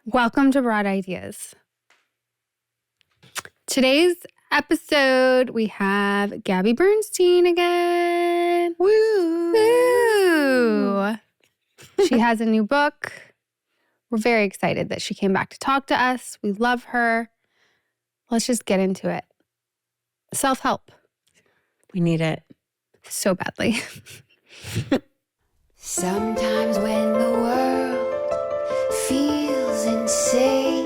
Welcome to Broad Ideas. Today's episode, we have Gabby Bernstein again. Woo! Woo! She has a new book. We're very excited that she came back to talk to us. We love her. Let's just get into it. Self-help. We need it. So badly. Sometimes when the world feels insane,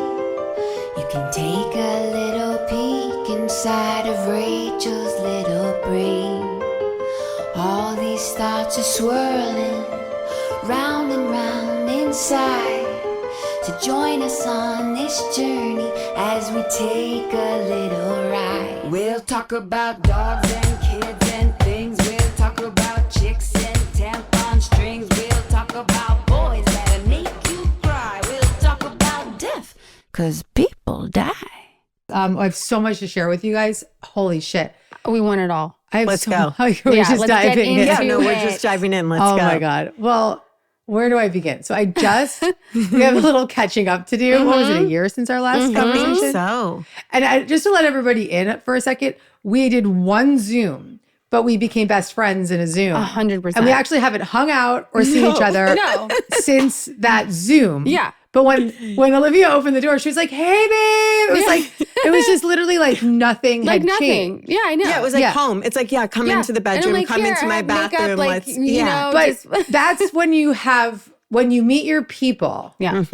you can take a little peek inside of Rachel's little brain. All these thoughts are swirling round and round inside. So join us on this journey as we take a little ride. We'll talk about dogs and kids and things. We'll talk about chicks and tampon strings. We'll talk about boys that'll make you cry. We'll talk about death, 'cause people die. I have so much to share with you guys. Holy shit. We want it all. Let's go. We're Yeah, just let's diving get in. into Yeah, it. we're just diving in. Let's go. Oh my God. Well, where do I begin? So we have a little catching up to do. What was it, a year since our last conversation? So. And just to let everybody in for a second, we did one Zoom, but we became best friends in a Zoom. 100%. And we actually haven't hung out or seen each other since that Zoom. Yeah. But when Olivia opened the door, she was like, "Hey, babe." It was just literally like nothing Like had nothing. changed. Yeah, I know. Yeah, it was like home. It's like, come into the bedroom, like, come here, into I my have makeup, bathroom. like, Let's, you know, But just- that's when you meet your people. Yeah.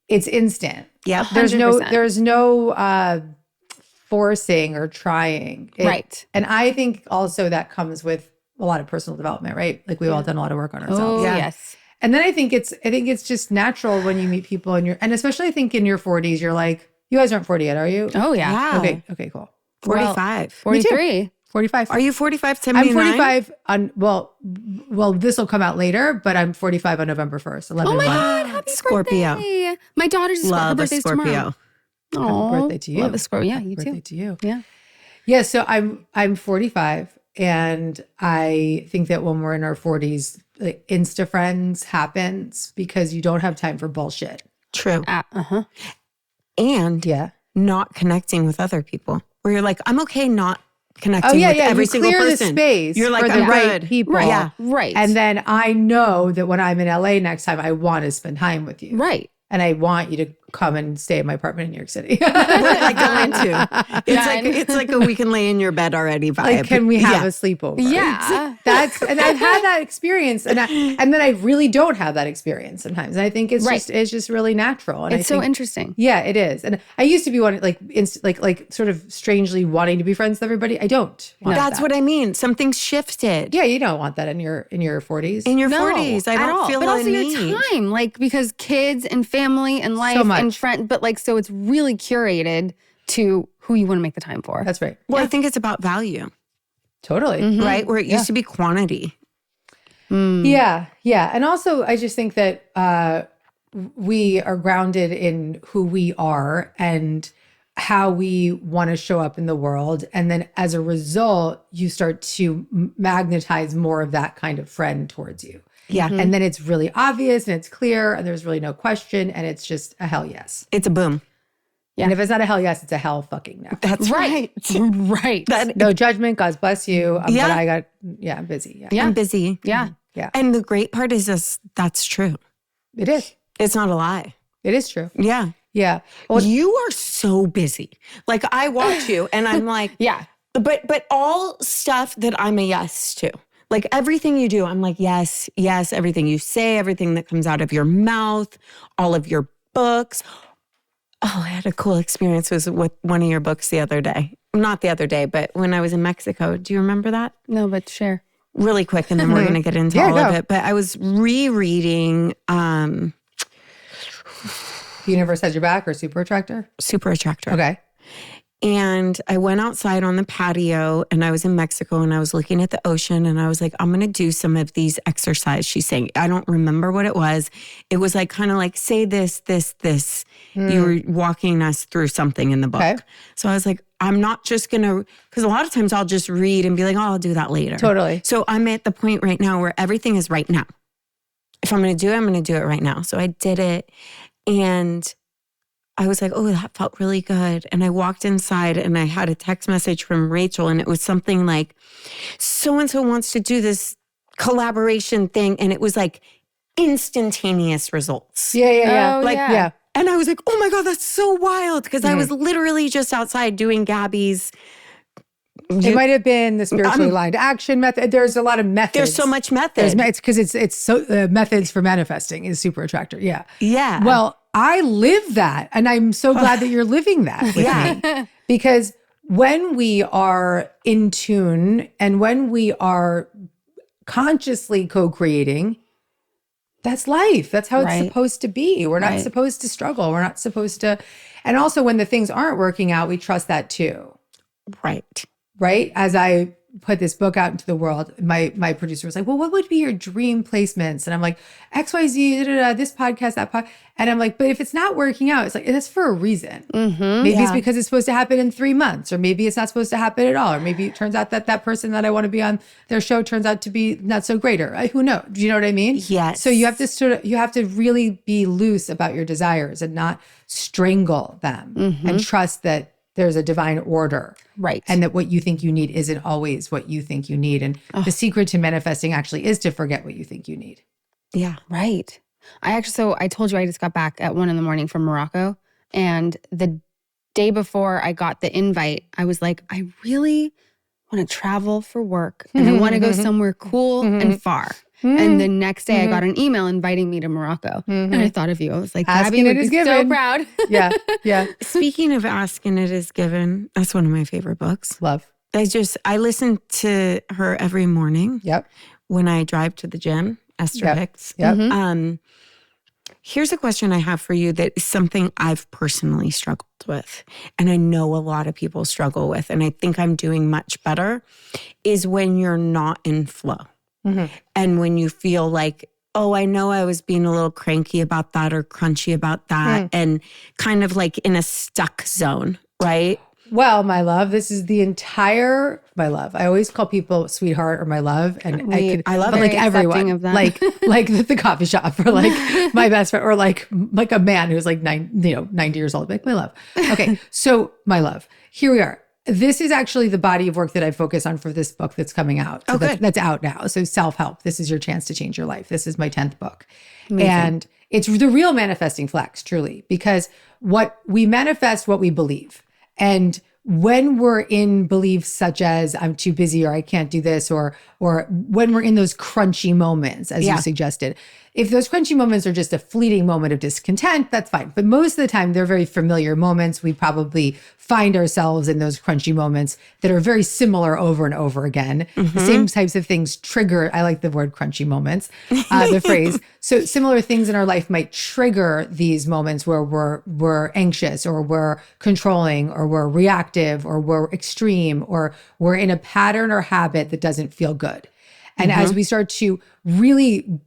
It's instant. Yeah. There's 100%. no forcing or trying. Right. And I think also that comes with a lot of personal development, right? Like we've all done a lot of work on ourselves. Oh, Yeah. yes. And then I think it's just natural when you meet people and especially I think in your 40s, you're like, you guys aren't 40 yet, are you? Oh, yeah. Yeah. Okay, cool. 45. 43. 45. Are you 45, I'm 79? 45 on, well, this will come out later, but I'm 45 on November 1st. 11 Oh my 1. God, happy Scorpio. birthday. My daughter's her Love a birthday's Scorpio. tomorrow. Happy birthday to you. Love a Scorpio. Yeah, Happy you birthday too. to you. Yeah. Yeah, so I'm 45 and I think that when we're in our 40s, like Insta friends happens because you don't have time for bullshit. True. Uh-huh. And Yeah. not connecting with other people. Where you're like, I'm okay not connecting Oh yeah, with yeah. every You single clear person. the space You're like, for the I'm right good. people. Right. Yeah. Right. And then I know that when I'm in LA next time, I want to spend time with you. right. And I want you to come and stay in my apartment in New York City. We're like going to. Done. It's like a we can lay in your bed already vibe. Like, can we have Yeah. a sleepover? Yeah. And I've had that experience, and then I really don't have that experience sometimes. And I think it's Right. just really natural. And It's I so think, interesting. yeah, it is. And I used to be one like sort of strangely wanting to be friends with everybody. I don't. Want That's that. what I mean. Something shifted. Yeah, you don't want that in your 40s. In your No, 40s. I at don't all. feel but the also need. your time, like because kids and family and life much. and friend, but like so it's really curated to who you want to make the time for. That's right. Well, I think it's about value, Totally. right? Where it used to be quantity. Yeah, yeah. And also, I just think that we are grounded in who we are and how we want to show up in the world. And then as a result, you start to magnetize more of that kind of friend towards you. Yeah. And then it's really obvious and it's clear and there's really no question. And it's just a hell yes. It's a boom. Yeah. And if it's not a hell yes, it's a hell fucking no. That's right. Right. No judgment. God bless you. Yeah. But I'm busy. Yeah. Yeah. I'm busy. Yeah. Yeah. And the great part is that's true. It is. It's not a lie. It is true. Yeah. Yeah. Well, You are so busy. Like I watch you and I'm like, Yeah. but all stuff that I'm a yes to. Like everything you do, I'm like, yes, yes, everything you say, everything that comes out of your mouth, all of your books. Oh, I had a cool experience with one of your books the other day. Not the other day, but when I was in Mexico. Do you remember that? No, but share. Really quick, and then we're going to get into Yeah, all of go. it. But I was rereading The Universe Has Your Back or Super Attractor? Super Attractor. Okay. And I went outside on the patio and I was in Mexico and I was looking at the ocean and I was like, I'm going to do some of these exercises she's saying. I don't remember what it was. It was like kind of like, say this, this, this. You were walking us through something in the book. Okay. So I was like, I'm not just going to, because a lot of times I'll just read and be like, oh, I'll do that later. Totally. So I'm at the point right now where everything is right now. If I'm going to do it, I'm going to do it right now. So I did it. And I was like, oh, that felt really good. And I walked inside and I had a text message from Rachel, and it was something like, so-and-so wants to do this collaboration thing. And it was like instantaneous results. Yeah. Oh, Like, yeah. And I was like, oh my God, that's so wild. Because I was literally just outside doing Gabby's. It might have been the spiritually aligned action method. There's a lot of methods. There's so much method. It's because it's so methods for manifesting is super Attractor. Yeah. Yeah. Well, I live that, and I'm so glad that you're living that with me. Because when we are in tune and when we are consciously co-creating, that's life. That's how it's supposed to be. We're not supposed to struggle. We're not supposed to. And also when the things aren't working out, we trust that too. Right? As I put this book out into the world, my producer was like, well, what would be your dream placements? And I'm like, XYZ, this podcast, that podcast. And I'm like, but if it's not working out, it's like, that's for a reason. Maybe it's because it's supposed to happen in 3 months, or maybe it's not supposed to happen at all. Or maybe it turns out that person that I want to be on their show turns out to be not so great, or who knows? Do you know what I mean? Yes. So you have to really be loose about your desires and not strangle them and trust that there's a divine order. Right. And that what you think you need isn't always what you think you need. And the secret to manifesting actually is to forget what you think you need. Yeah. Right. I told you I just got back at 1 a.m. from Morocco. And the day before I got the invite, I was like, I really want to travel for work. And I want to go somewhere cool and far. And the next day I got an email inviting me to Morocco. And I thought of you. I was like, Gabby would be so proud. Yeah. Speaking of Asking It Is Given, that's one of my favorite books. Love. I listen to her every morning. Yep. When I drive to the gym, Esther Hicks. Yep. Here's a question I have for you that is something I've personally struggled with, and I know a lot of people struggle with, and I think I'm doing much better, is when you're not in flow. And when you feel like, oh, I know I was being a little cranky about that or crunchy about that, and kind of like in a stuck zone, right? Well, my love, this is my love. I always call people sweetheart or my love. And I love like everyone, of that. like the coffee shop, or like my best friend, or like a man who's like 90 years old, like my love. Okay. So my love, here we are. This is actually the body of work that I focus on for this book that's coming out. So that's out now. So self-help. This is your chance to change your life. This is my 10th book. Amazing. And it's the real manifesting flex, truly, because we manifest what we believe. And when we're in beliefs such as I'm too busy, or I can't do this, or when we're in those crunchy moments, as you suggested, if those crunchy moments are just a fleeting moment of discontent, that's fine. But most of the time, they're very familiar moments. We probably find ourselves in those crunchy moments that are very similar over and over again. The same types of things trigger, I like the word crunchy moments, the phrase. So similar things in our life might trigger these moments where we're anxious, or we're controlling, or we're reactive, or we're extreme, or we're in a pattern or habit that doesn't feel good. And as we start to really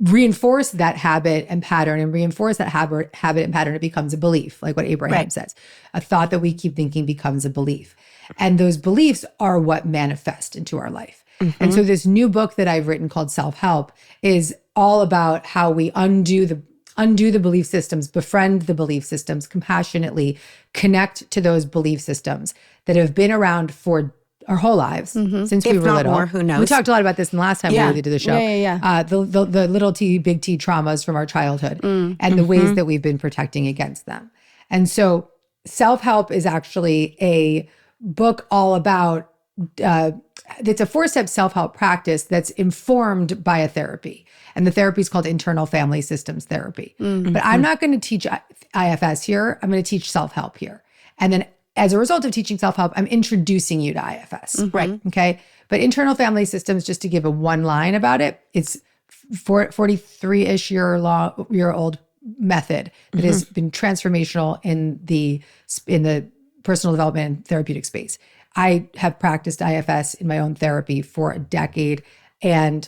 reinforce that habit and pattern, and reinforce that habit and pattern, it becomes a belief, like what Abraham says. A thought that we keep thinking becomes a belief. And those beliefs are what manifest into our life. And so this new book that I've written called Self-Help is all about how we undo the belief systems, befriend the belief systems, compassionately connect to those belief systems that have been around for our whole lives since we were little. More, who knows? We talked a lot about this in the last time we did the show. The little t, big T traumas from our childhood and the ways that we've been protecting against them. And so Self-Help is actually a book all about, it's a 4-step self-help practice that's informed by a therapy. And the therapy is called internal family systems therapy. But I'm not going to teach IFS here. I'm going to teach self-help here. And then as a result of teaching self-help, I'm introducing you to IFS. Right. Okay. But internal family systems, just to give a one line about it, it's 43-ish year old method that has been transformational in the personal development and therapeutic space. I have practiced IFS in my own therapy for a decade, and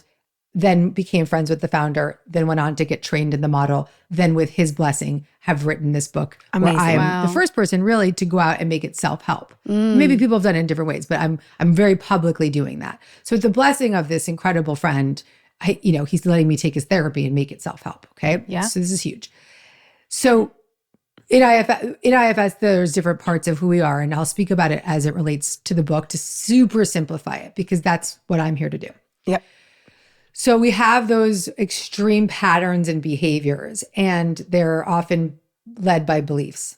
then became friends with the founder, then went on to get trained in the model, then with his blessing have written this book. Amazing. Where I am the first person really to go out and make it self-help. Maybe people have done it in different ways, but I'm very publicly doing that. So with the blessing of this incredible friend, he's letting me take his therapy and make it self-help. Okay. Yeah. So this is huge. So In IFS, there's different parts of who we are, and I'll speak about it as it relates to the book to super simplify it, because that's what I'm here to do. Yep. So we have those extreme patterns and behaviors, and they're often led by beliefs.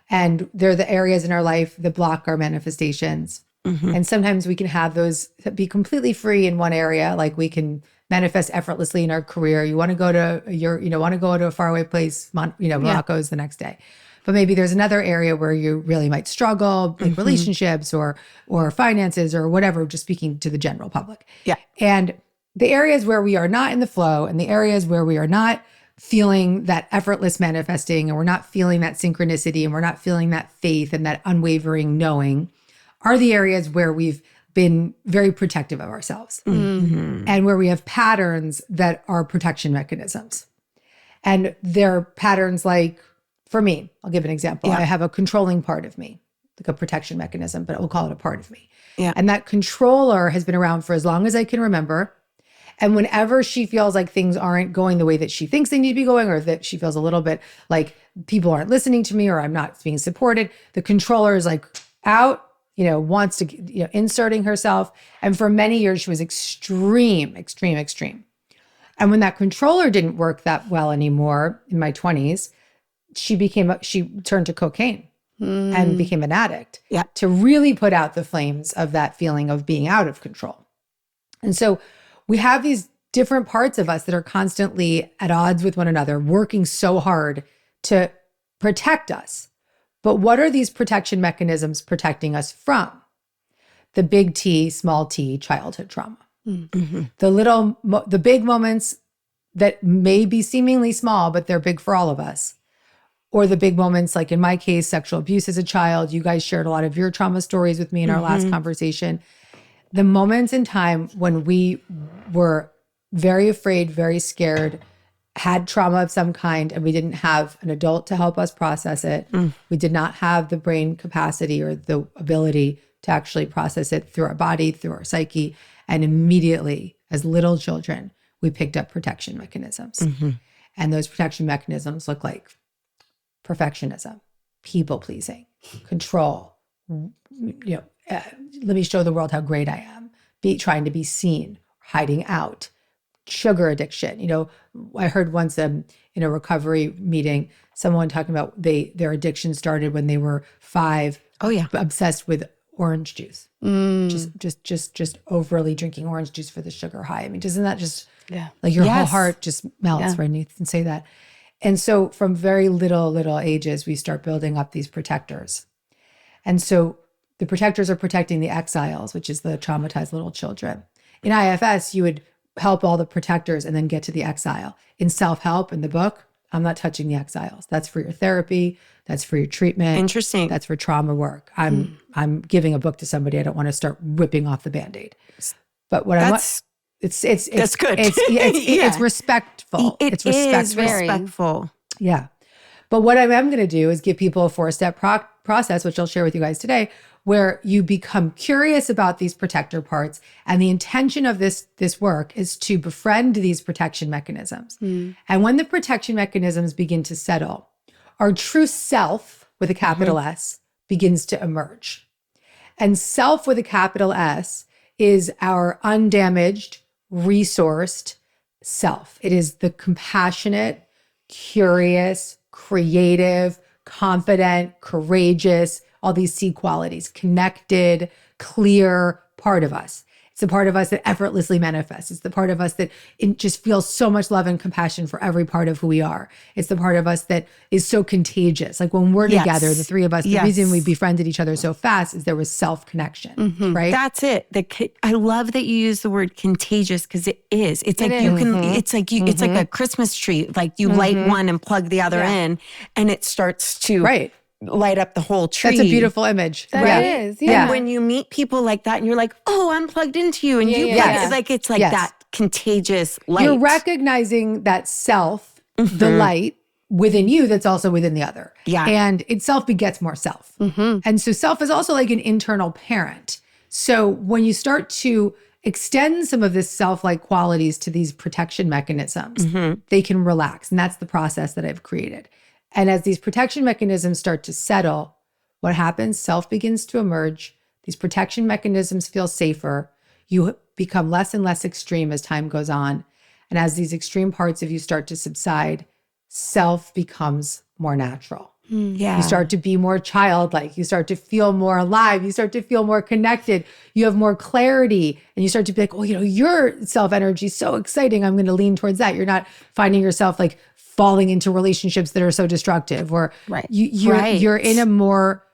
And they're the areas in our life that block our manifestations. And sometimes we can have those be completely free in one area, like we can manifest effortlessly in our career. You want to go to a faraway place, Morocco's the next day. But maybe there's another area where you really might struggle, like relationships or finances or whatever, just speaking to the general public. Yeah. And the areas where we are not in the flow, and the areas where we are not feeling that effortless manifesting, and we're not feeling that synchronicity, and we're not feeling that faith and that unwavering knowing, are the areas where we've been very protective of ourselves and where we have patterns that are protection mechanisms. And they're patterns like, for me, I'll give an example. I have a controlling part of me, like a protection mechanism, but we'll call it a part of me. Yeah. And that controller has been around for as long as I can remember. And whenever she feels like things aren't going the way that she thinks they need to be going, or that she feels a little bit like people aren't listening to me or I'm not being supported, the controller is like out, wants to, inserting herself. And for many years, she was extreme. And when that controller didn't work that well anymore in my 20s, she turned to cocaine and became an addict to really put out the flames of that feeling of being out of control. And so we have these different parts of us that are constantly at odds with one another, working so hard to protect us. But what are these protection mechanisms protecting us from? The big T, small t, childhood trauma. The big moments that may be seemingly small, but they're big for all of us. Or the big moments, like in my case, sexual abuse as a child. You guys shared a lot of your trauma stories with me in our last conversation. The moments in time when we were very afraid, very scared, had trauma of some kind, and we didn't have an adult to help us process it. We did not have the brain capacity or the ability to actually process it through our body, through our psyche. And immediately, as little children, we picked up protection mechanisms. And those protection mechanisms look like perfectionism, people pleasing, control, let me show the world how great I am, trying to be seen, hiding out, sugar addiction. I heard once in a recovery meeting, someone talking about their addiction started when they were 5. Oh yeah. Obsessed with orange juice. Just overly drinking orange juice for the sugar high. I mean, doesn't that just like your whole heart just melts, right? And you can say that. And so from very little ages, we start building up these protectors. And so the protectors are protecting the exiles, which is the traumatized little children. In IFS, you would help all the protectors and then get to the exile. In self-help, in the book, I'm not touching the exiles. That's for your therapy. That's for your treatment. Interesting. That's for trauma work. I'm giving a book to somebody. I don't want to start ripping off the Band-Aid. But what it's that's good. It's respectful. It's respectful. Yeah. But what I am going to do is give people a 4-step process, which I'll share with you guys today, where you become curious about these protector parts. And the intention of this work is to befriend these protection mechanisms. And when the protection mechanisms begin to settle, our true self with a capital S begins to emerge. And self with a capital S is our undamaged, resourced self. It is the compassionate, curious, creative, confident, courageous, all these C qualities, connected, clear part of us. It's the part of us that effortlessly manifests. It's the part of us that just feels so much love and compassion for every part of who we are. It's the part of us that is so contagious. Like when we're together, the three of us, the reason we befriended each other so fast is there was self-connection, right? That's it. I love that you use the word contagious because it is. It's like you can, it's like you, it's like a Christmas tree. Like you light one and plug the other in and it starts to light up the whole tree. That's a beautiful image. That is. And when you meet people like that and you're like, oh, I'm plugged into you. And it's like that contagious light. You're recognizing that self, the light within you that's also within the other. Yeah. And self begets more self. And so self is also like an internal parent. So when you start to extend some of this self-like qualities to these protection mechanisms, they can relax. And that's the process that I've created. And as these protection mechanisms start to settle, what happens? Self begins to emerge. These protection mechanisms feel safer. You become less and less extreme as time goes on. And as these extreme parts of you start to subside, self becomes more natural. Yeah. You start to be more childlike. You start to feel more alive. You start to feel more connected. You have more clarity. And you start to be like, oh, your self energy is so exciting. I'm going to lean towards that. You're not finding yourself like falling into relationships that are so destructive, or you're in a more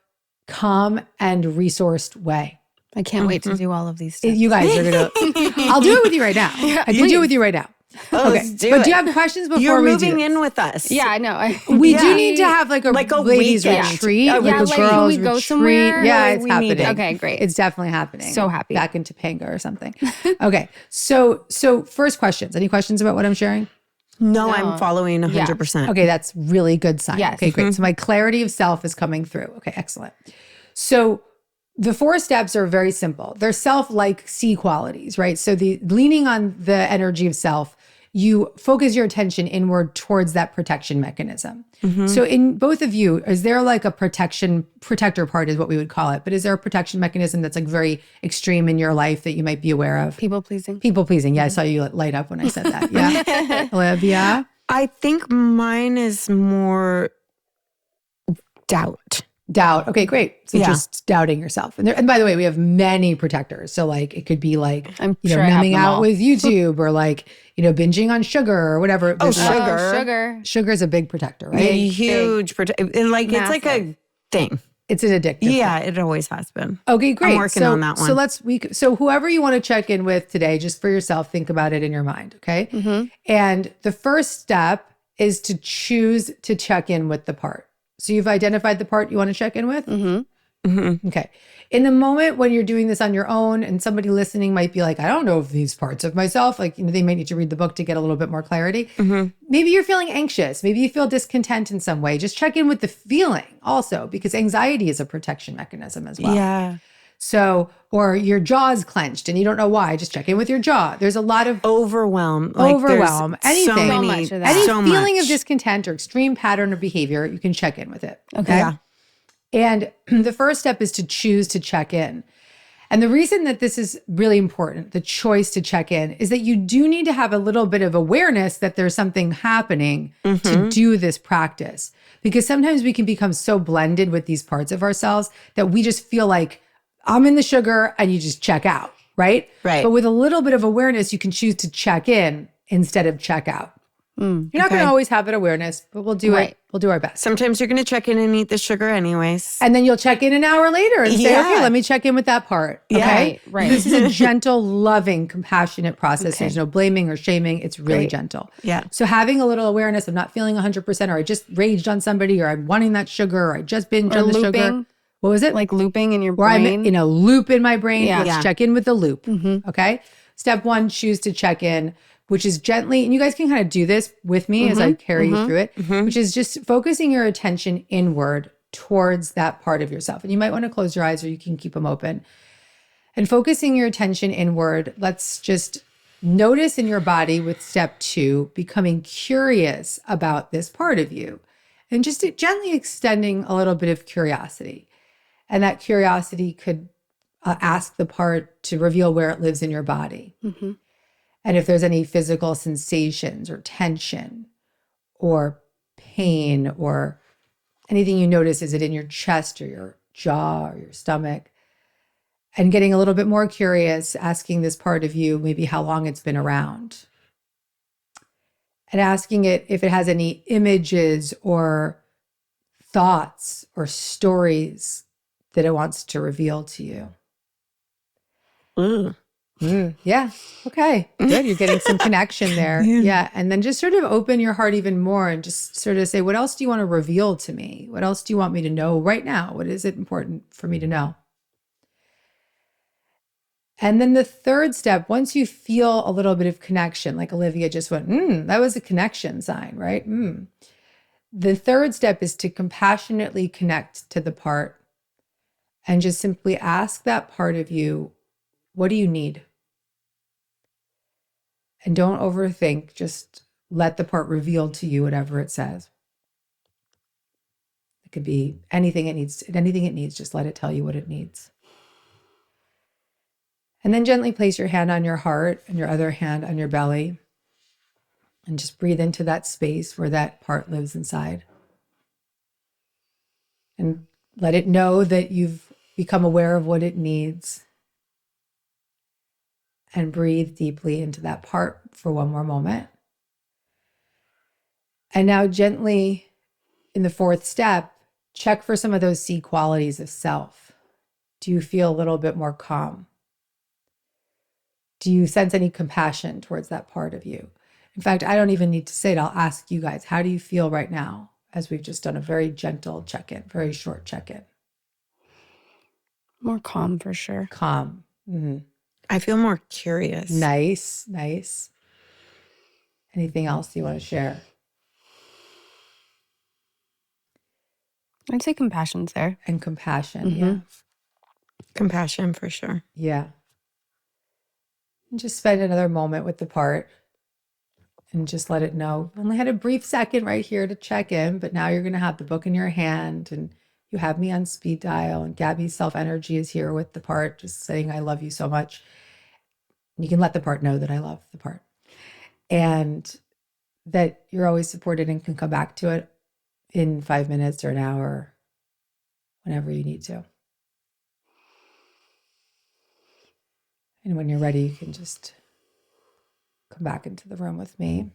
calm and resourced way. I can't wait to do all of these steps. You guys are going to, I'll do it with you right now. I can do it with you right now. Let's do but it. do you have questions before You're we moving do in with us? Yeah, I know. We do need to have like a ladies weekend. retreat, Yeah, like a like, girls can we go retreat. somewhere? Yeah, Like, it's we need happening. it. Okay, great. It's definitely happening. So happy. Back in Topanga or something. Okay, so first questions. Any questions about what I'm sharing? No, I'm following 100%. Okay, that's really good sign. Yes. Okay, great. So my clarity of self is coming through. Okay, excellent. So the 4 steps are very simple. They're self-like C qualities, right? So the leaning on the energy of self, you focus your attention inward towards that protection mechanism. So in both of you, is there like a protector part is what we would call it, but is there a protection mechanism that's like very extreme in your life that you might be aware of? People pleasing. People pleasing. Yeah, I saw you light up when I said that. Yeah. Olivia? I think mine is more doubt. Doubt. Okay, great. So Yeah. just doubting yourself. And by the way, we have many protectors. So like it could be like, I'm sure I have numbing them out all. with YouTube or like, binging on sugar or whatever. There's a lot- sugar. Oh, sugar. Sugar is a big protector, right? A huge it's like a thing. It's an addictive Yeah, thing. it always has been. Okay, great. I'm working on that one. So whoever you want to check in with today, just for yourself, think about it in your mind, okay? And the first step is to choose to check in with the part. So you've identified the part you want to check in with? Okay. In the moment when you're doing this on your own and somebody listening might be like, I don't know if these parts of myself, like, they might need to read the book to get a little bit more clarity. Maybe you're feeling anxious. Maybe you feel discontent in some way. Just check in with the feeling also, because anxiety is a protection mechanism as well. Yeah. So, or your jaw's clenched and you don't know why, just check in with your jaw. There's a lot of Overwhelm. Overwhelm. Anything. So So many, much of that. any so feeling much. of discontent or extreme pattern of behavior, you can check in with it. Okay. Yeah. And the first step is to choose to check in. And the reason that this is really important, the choice to check in, is that you do need to have a little bit of awareness that there's something happening to do this practice. Because sometimes we can become so blended with these parts of ourselves that we just feel like I'm in the sugar and you just check out, right? Right. But with a little bit of awareness, you can choose to check in instead of check out. You're not going to always have that awareness, but we'll do it. We'll do our best. Sometimes you're going to check in and eat the sugar anyways. And then you'll check in an hour later and say, Yeah. okay, let me check in with that part. Yeah. Okay. Right. This is a gentle, loving, compassionate process. There's no blaming or shaming. It's really gentle. Yeah. So having a little awareness of not feeling 100%, or I just raged on somebody, or I'm wanting that sugar, or I just binged Or on the sugar. looping. What was it? Like looping in your Where I'm brain. in a loop in my brain. Yeah. Let's Yeah. check in with the loop. Okay. Step 1, choose to check in, which is gently, and you guys can kind of do this with me as I carry you through it, which is just focusing your attention inward towards that part of yourself. And you might want to close your eyes or you can keep them open. And focusing your attention inward, let's just notice in your body with step 2, becoming curious about this part of you and just gently extending a little bit of curiosity. And that curiosity could ask the part to reveal where it lives in your body. And if there's any physical sensations or tension or pain or anything you notice, is it in your chest or your jaw or your stomach? And getting a little bit more curious, asking this part of you maybe how long it's been around. And asking it if it has any images or thoughts or stories that it wants to reveal to you. Ooh. Yeah. Okay. Good. You're getting some connection there. Yeah. And then just sort of open your heart even more and just sort of say, what else do you want to reveal to me? What else do you want me to know right now? What is it important for me to know? And then the third step, once you feel a little bit of connection, like Olivia just went, that was a connection sign, right? The third step is to compassionately connect to the part and just simply ask that part of you, what do you need? And don't overthink, just let the part reveal to you whatever it says. could be anything it needs, just let it tell you what it needs. And then gently place your hand on your heart and your other hand on your belly. And just breathe into that space where that part lives inside. And let it know that you've become aware of what it needs. And breathe deeply into that part for one more moment. And now gently, in the fourth step, check for some of those C qualities of self. Do you feel a little bit more calm? Do you sense any compassion towards that part of you? In fact, I don't even need to say it. I'll ask you guys, how do you feel right now? As we've just done a very gentle check-in, very short check-in. More calm for sure. Calm. Mm-hmm. I feel more curious. Nice. Anything else you want to share? I'd say compassion's there. And compassion, Mm-hmm. yeah. Compassion for sure. Yeah. And just spend another moment with the part and just let it know. Only had a brief second right here to check in, but now you're going to have the book in your hand and you have me on speed dial, and Gabby's self energy is here with the part, just saying, I love you so much. And you can let the part know that I love the part and that you're always supported and can come back to it in 5 minutes or an hour, whenever you need to. And when you're ready, you can just come back into the room with me.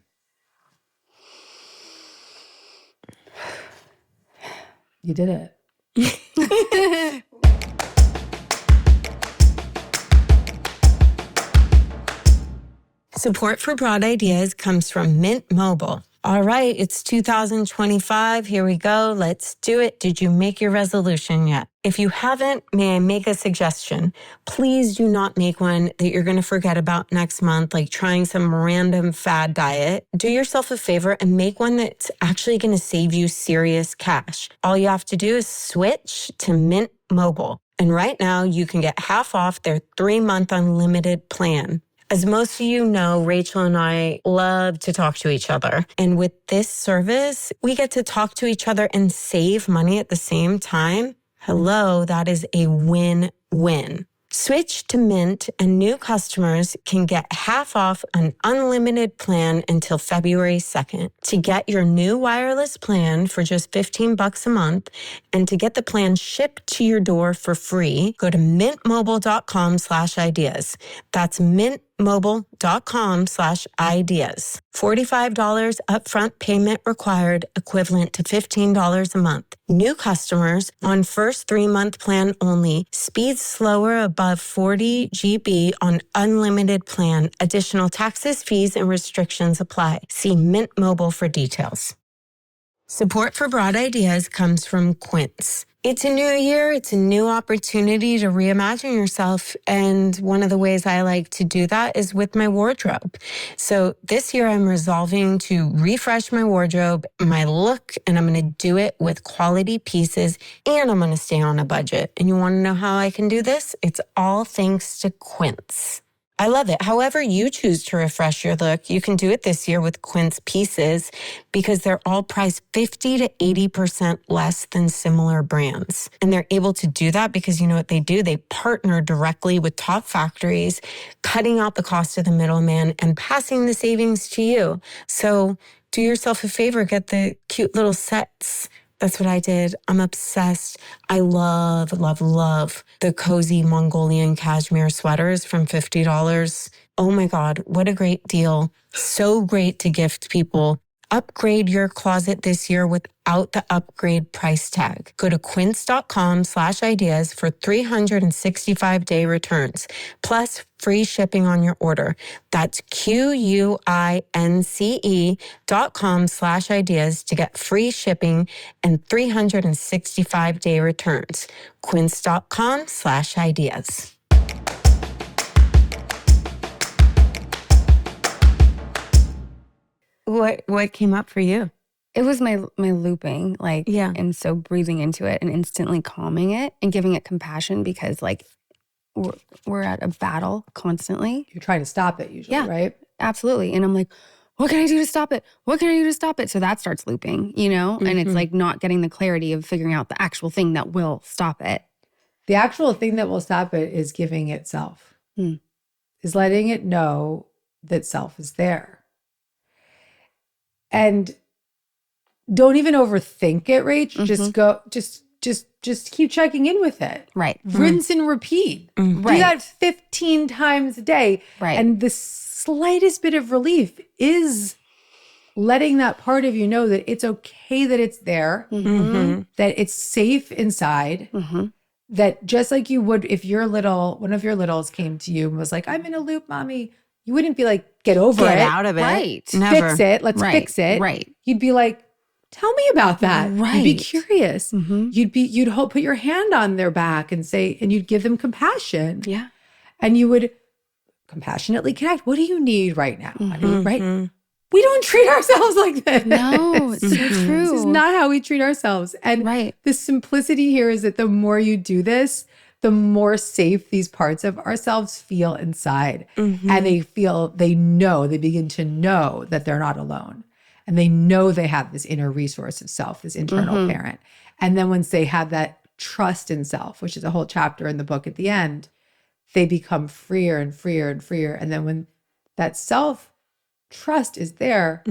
You did it. Support for Broad Ideas comes from Mint Mobile. All right, it's 2025. Here we go. Let's do it. Did you make your resolution yet? If you haven't, may I make a suggestion? Please do not make one that you're going to forget about next month, like trying some random fad diet. Do yourself a favor and make one that's actually going to save you serious cash. All you have to do is switch to Mint Mobile. And right now, you can get half off their 3-month unlimited plan. As most of you know, Rachel and I love to talk to each other. And with this service, we get to talk to each other and save money at the same time. Hello, that is a win-win. Switch to Mint and new customers can get half off an unlimited plan until February 2nd. To get your new wireless plan for just $15 a month and to get the plan shipped to your door for free, go to mintmobile.com/ideas. That's mintmobile.com/ideas. $45 upfront payment required, equivalent to $15 a month. New customers on first 3-month plan only. Speeds slower above 40 GB on unlimited plan. Additional taxes, fees, and restrictions apply. See Mint Mobile for details. Support for Broad Ideas comes from Quince. It's a new year. It's a new opportunity to reimagine yourself. And one of the ways I like to do that is with my wardrobe. So this year I'm resolving to refresh my wardrobe, my look, and I'm going to do it with quality pieces, and I'm going to stay on a budget. And you want to know how I can do this? It's all thanks to Quince. I love it. However you choose to refresh your look, you can do it this year with Quince pieces because they're all priced 50 to 80% less than similar brands. And they're able to do that because you know what they do? They partner directly with top factories, cutting out the cost of the middleman and passing the savings to you. So do yourself a favor, get the cute little sets. That's what I did. I'm obsessed. I love the cozy Mongolian cashmere sweaters from $50. Oh my God, what a great deal. So great to gift people. Upgrade your closet this year without the upgrade price tag. Go to quince.com/ideas for 365-day returns, plus free shipping on your order. That's QUINCE.com/ideas to get free shipping and 365-day returns. Quince.com/ideas. What came up for you? It was my looping, and so breathing into it and instantly calming it and giving it compassion because we're at a battle constantly. You're trying to stop it usually, right? Absolutely. And I'm like, what can I do to stop it? What can I do to stop it? So that starts looping, you know? And it's like not getting the clarity of figuring out the actual thing that will stop it. The actual thing that will stop it is giving it self, is letting it know that self is there. And don't even overthink it, Rach. Just go, just keep checking in with it. Right. Rinse and repeat. Do that 15 times a day. Right. And the slightest bit of relief is letting that part of you know that it's okay that it's there, that it's safe inside, that just like you would if one of your littles came to you and was like, I'm in a loop, mommy, you wouldn't be like, get over it. Get out of it. Right. Never. Fix it. Let's fix it. Right. You'd be like, tell me about that. Right. You'd be curious. You'd put your hand on their back and you'd give them compassion. Yeah. And you would compassionately connect. What do you need right now? Honey? Right? We don't treat ourselves like this. No, it's so true. This is not how we treat ourselves. And the simplicity here is that the more you do this, the more safe these parts of ourselves feel inside. And they begin to know that they're not alone. And they know they have this inner resource of self, this internal parent. And then once they have that trust in self, which is a whole chapter in the book at the end, they become freer and freer and freer. And then when that self trust is there,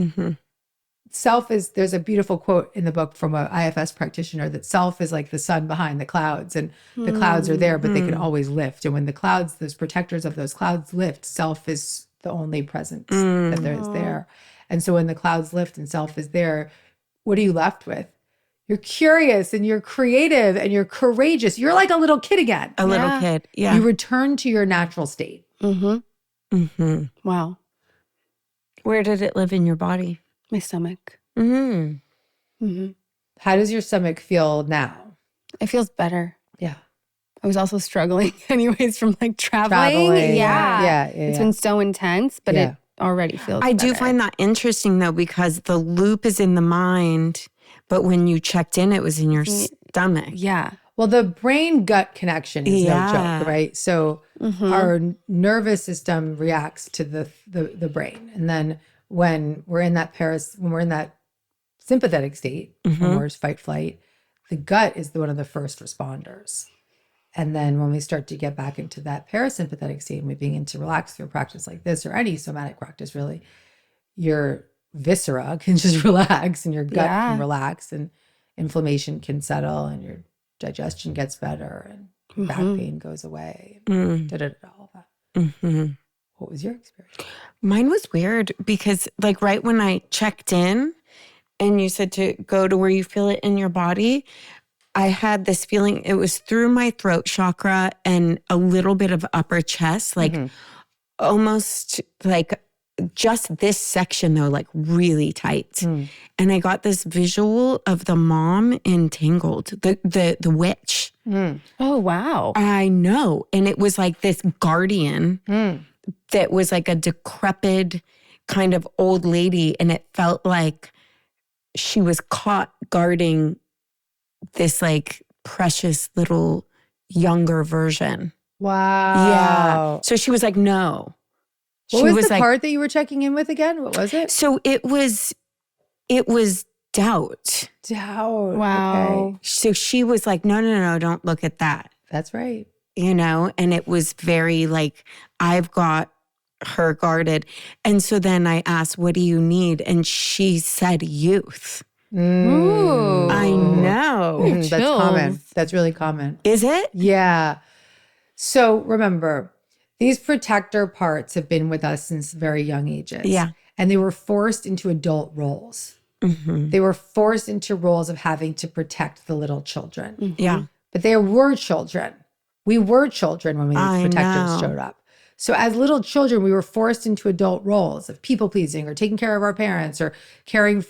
there's a beautiful quote in the book from an IFS practitioner that self is like the sun behind the clouds, and the clouds are there, but they can always lift. And when the clouds, those protectors of those clouds lift, self is the only presence that there is there. And so when the clouds lift and self is there, what are you left with? You're curious and you're creative and you're courageous. You're like a little kid again. A little kid. Yeah. You return to your natural state. Wow. Where did it live in your body? My stomach. How does your stomach feel now? It feels better. Yeah. I was also struggling anyways from like traveling. Yeah. It's been so intense, but it already feels I do better. find that interesting though, because the loop is in the mind, but when you checked in, it was in your stomach. Yeah. Well, the brain-gut connection is no joke, right? So our nervous system reacts to the brain. And then when we're in that sympathetic state, when we're fight flight, the gut is one of the first responders. And then when we start to get back into that parasympathetic state and we begin to relax through a practice like this, or any somatic practice really, your viscera can just relax and your gut can relax and inflammation can settle and your digestion gets better and back pain goes away. All of that. What was your experience? Mine was weird because like right when I checked in and you said to go to where you feel it in your body, I had this feeling, it was through my throat chakra and a little bit of upper chest, like almost like just this section though, like really tight. And I got this visual of the mom in Tangled, the witch. Oh, wow. I know. And it was like this guardian that was like a decrepit kind of old lady. And it felt like she was caught guarding this like precious little younger version. Wow. Yeah. So she was like, no. What was the part that you were checking in with again? What was it? So it was doubt. Doubt. Wow. Okay. So she was like, no, don't look at that. That's right. You know, and it was very like, I've got her guarded. And so then I asked, what do you need? And she said youth. Ooh. I know. That's common. That's really common. Is it? Yeah. So remember, these protector parts have been with us since very young ages. Yeah. And they were forced into adult roles. They were forced into roles of having to protect the little children. Yeah. But they were children. We were children when these protectors showed up. So as little children, we were forced into adult roles of people pleasing or taking care of our parents or caring,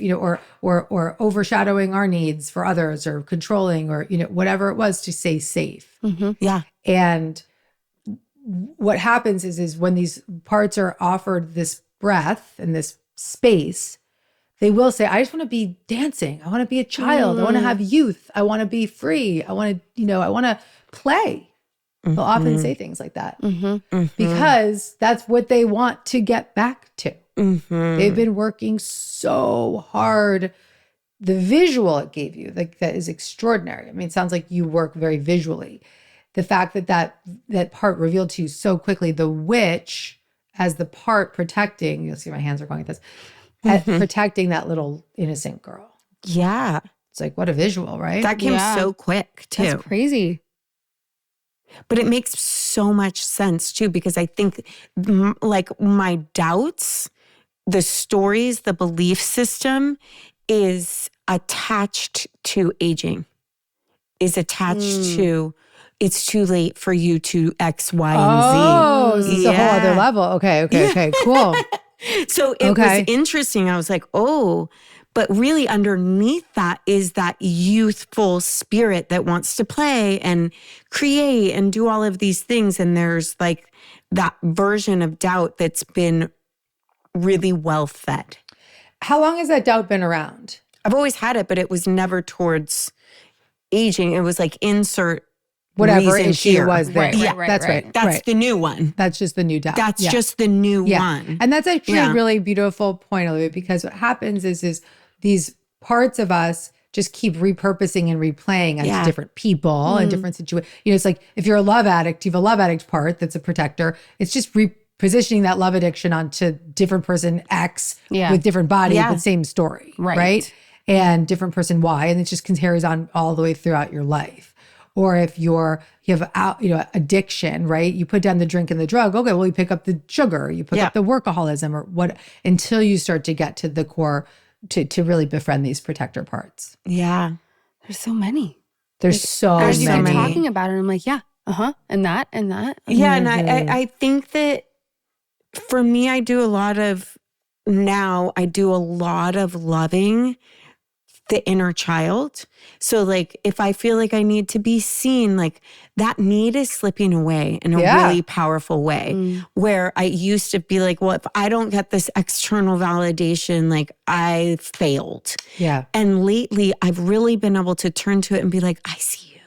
or overshadowing our needs for others or controlling or, whatever it was to stay safe. Yeah. And what happens is when these parts are offered this breath and this space, they will say, I just want to be dancing. I want to be a child. I want to have youth. I want to be free. I want to, I want to play. They'll often say things like that because that's what they want to get back to. They've been working so hard. The visual it gave you, like that is extraordinary. I mean, it sounds like you work very visually. The fact that part revealed to you so quickly, the witch as the part protecting, you'll see my hands are going at this, at protecting that little innocent girl. Yeah. It's like, what a visual, right? That came so quick too. That's crazy. But it makes so much sense too, because I think like my doubts, the stories, the belief system is attached to aging, is attached to it's too late for you to X, Y, and Z. Oh, this is a whole other level. Okay, cool. So it was interesting. I was like, oh, but really underneath that is that youthful spirit that wants to play and create and do all of these things. And there's like that version of doubt that's been really well fed. How long has that doubt been around? I've always had it, but it was never towards aging. It was like insert whatever reason issue here. was there. Right, That's right. That's the new one. That's just the new doubt. That's just the new one. And that's actually a really beautiful point, Olivia, because what happens is these parts of us just keep repurposing and replaying onto different people and different situations. You know, it's like if you're a love addict, you have a love addict part that's a protector. It's just repositioning that love addiction onto different person X with different body, but same story, right? And different person Y, and it just carries on all the way throughout your life. Or if you have addiction, right? You put down the drink and the drug. Okay, well, you pick up the sugar, you pick up the workaholism, or what, until you start to get to the core to really befriend these protector parts. Yeah, There's so many. There's so As many. you were talking about it, I'm like, and that, and that. Yeah, and I think that for me, I do a lot of loving the inner child. So like, if I feel like I need to be seen, like that need is slipping away in a really powerful way, where I used to be like, well, if I don't get this external validation, like I failed. Yeah. And lately I've really been able to turn to it and be like, I see you.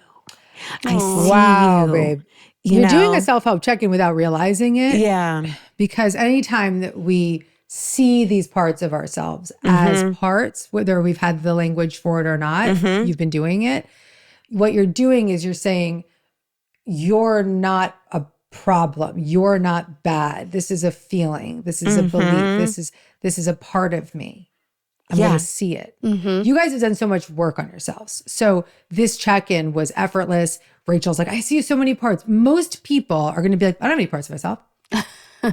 I see you. Wow, babe. You You're know? doing a self-help check-in without realizing it. Yeah. Because anytime that we see these parts of ourselves as parts, whether we've had the language for it or not, you've been doing it. What you're doing is you're saying, you're not a problem. You're not bad. This is a feeling. This is a belief. This is a part of me. I'm going to see it. You guys have done so much work on yourselves. So this check-in was effortless. Rachel's like, I see so many parts. Most people are going to be like, I don't have any parts of myself.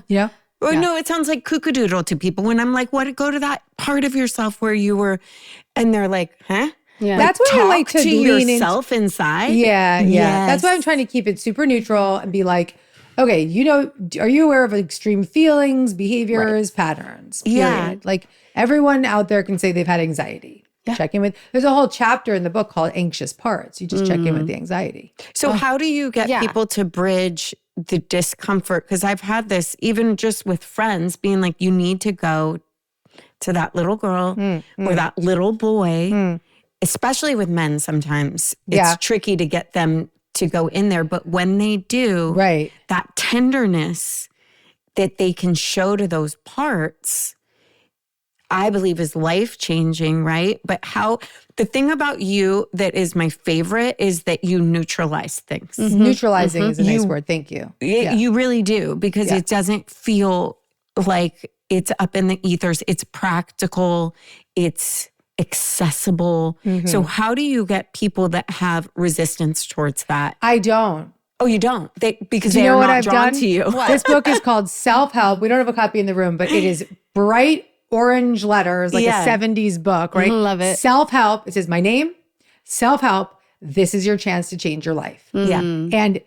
You know? Well, no, it sounds like kookadoodle to people when I'm like, what, go to that part of yourself where you were, and they're like, huh? Yeah. That's why I like to lean yourself inside. Yeah. Yes. That's why I'm trying to keep it super neutral and be like, okay, are you aware of extreme feelings, behaviors, patterns? Period. Yeah. Like everyone out there can say they've had anxiety. Check in with, there's a whole chapter in the book called Anxious Parts. You just check in with the anxiety. So how do you get people to bridge the discomfort? Because I've had this even just with friends being like, you need to go to that little girl or that little boy, especially with men sometimes. It's tricky to get them to go in there. But when they do, that tenderness that they can show to those parts, I believe is life-changing, right? But the thing about you that is my favorite is that you neutralize things. Neutralizing is a nice word. Thank you. You really do, because it doesn't feel like it's up in the ethers. It's practical. It's accessible. So how do you get people that have resistance towards that? I don't. Oh, you don't? Because Do you they know are what not I've drawn done? to you. This book is called Self-Help. We don't have a copy in the room, but it is bright orange letters, like a 70s book, right? Love it. Self-help. It says my name, self-help. This is your chance to change your life. Yeah. And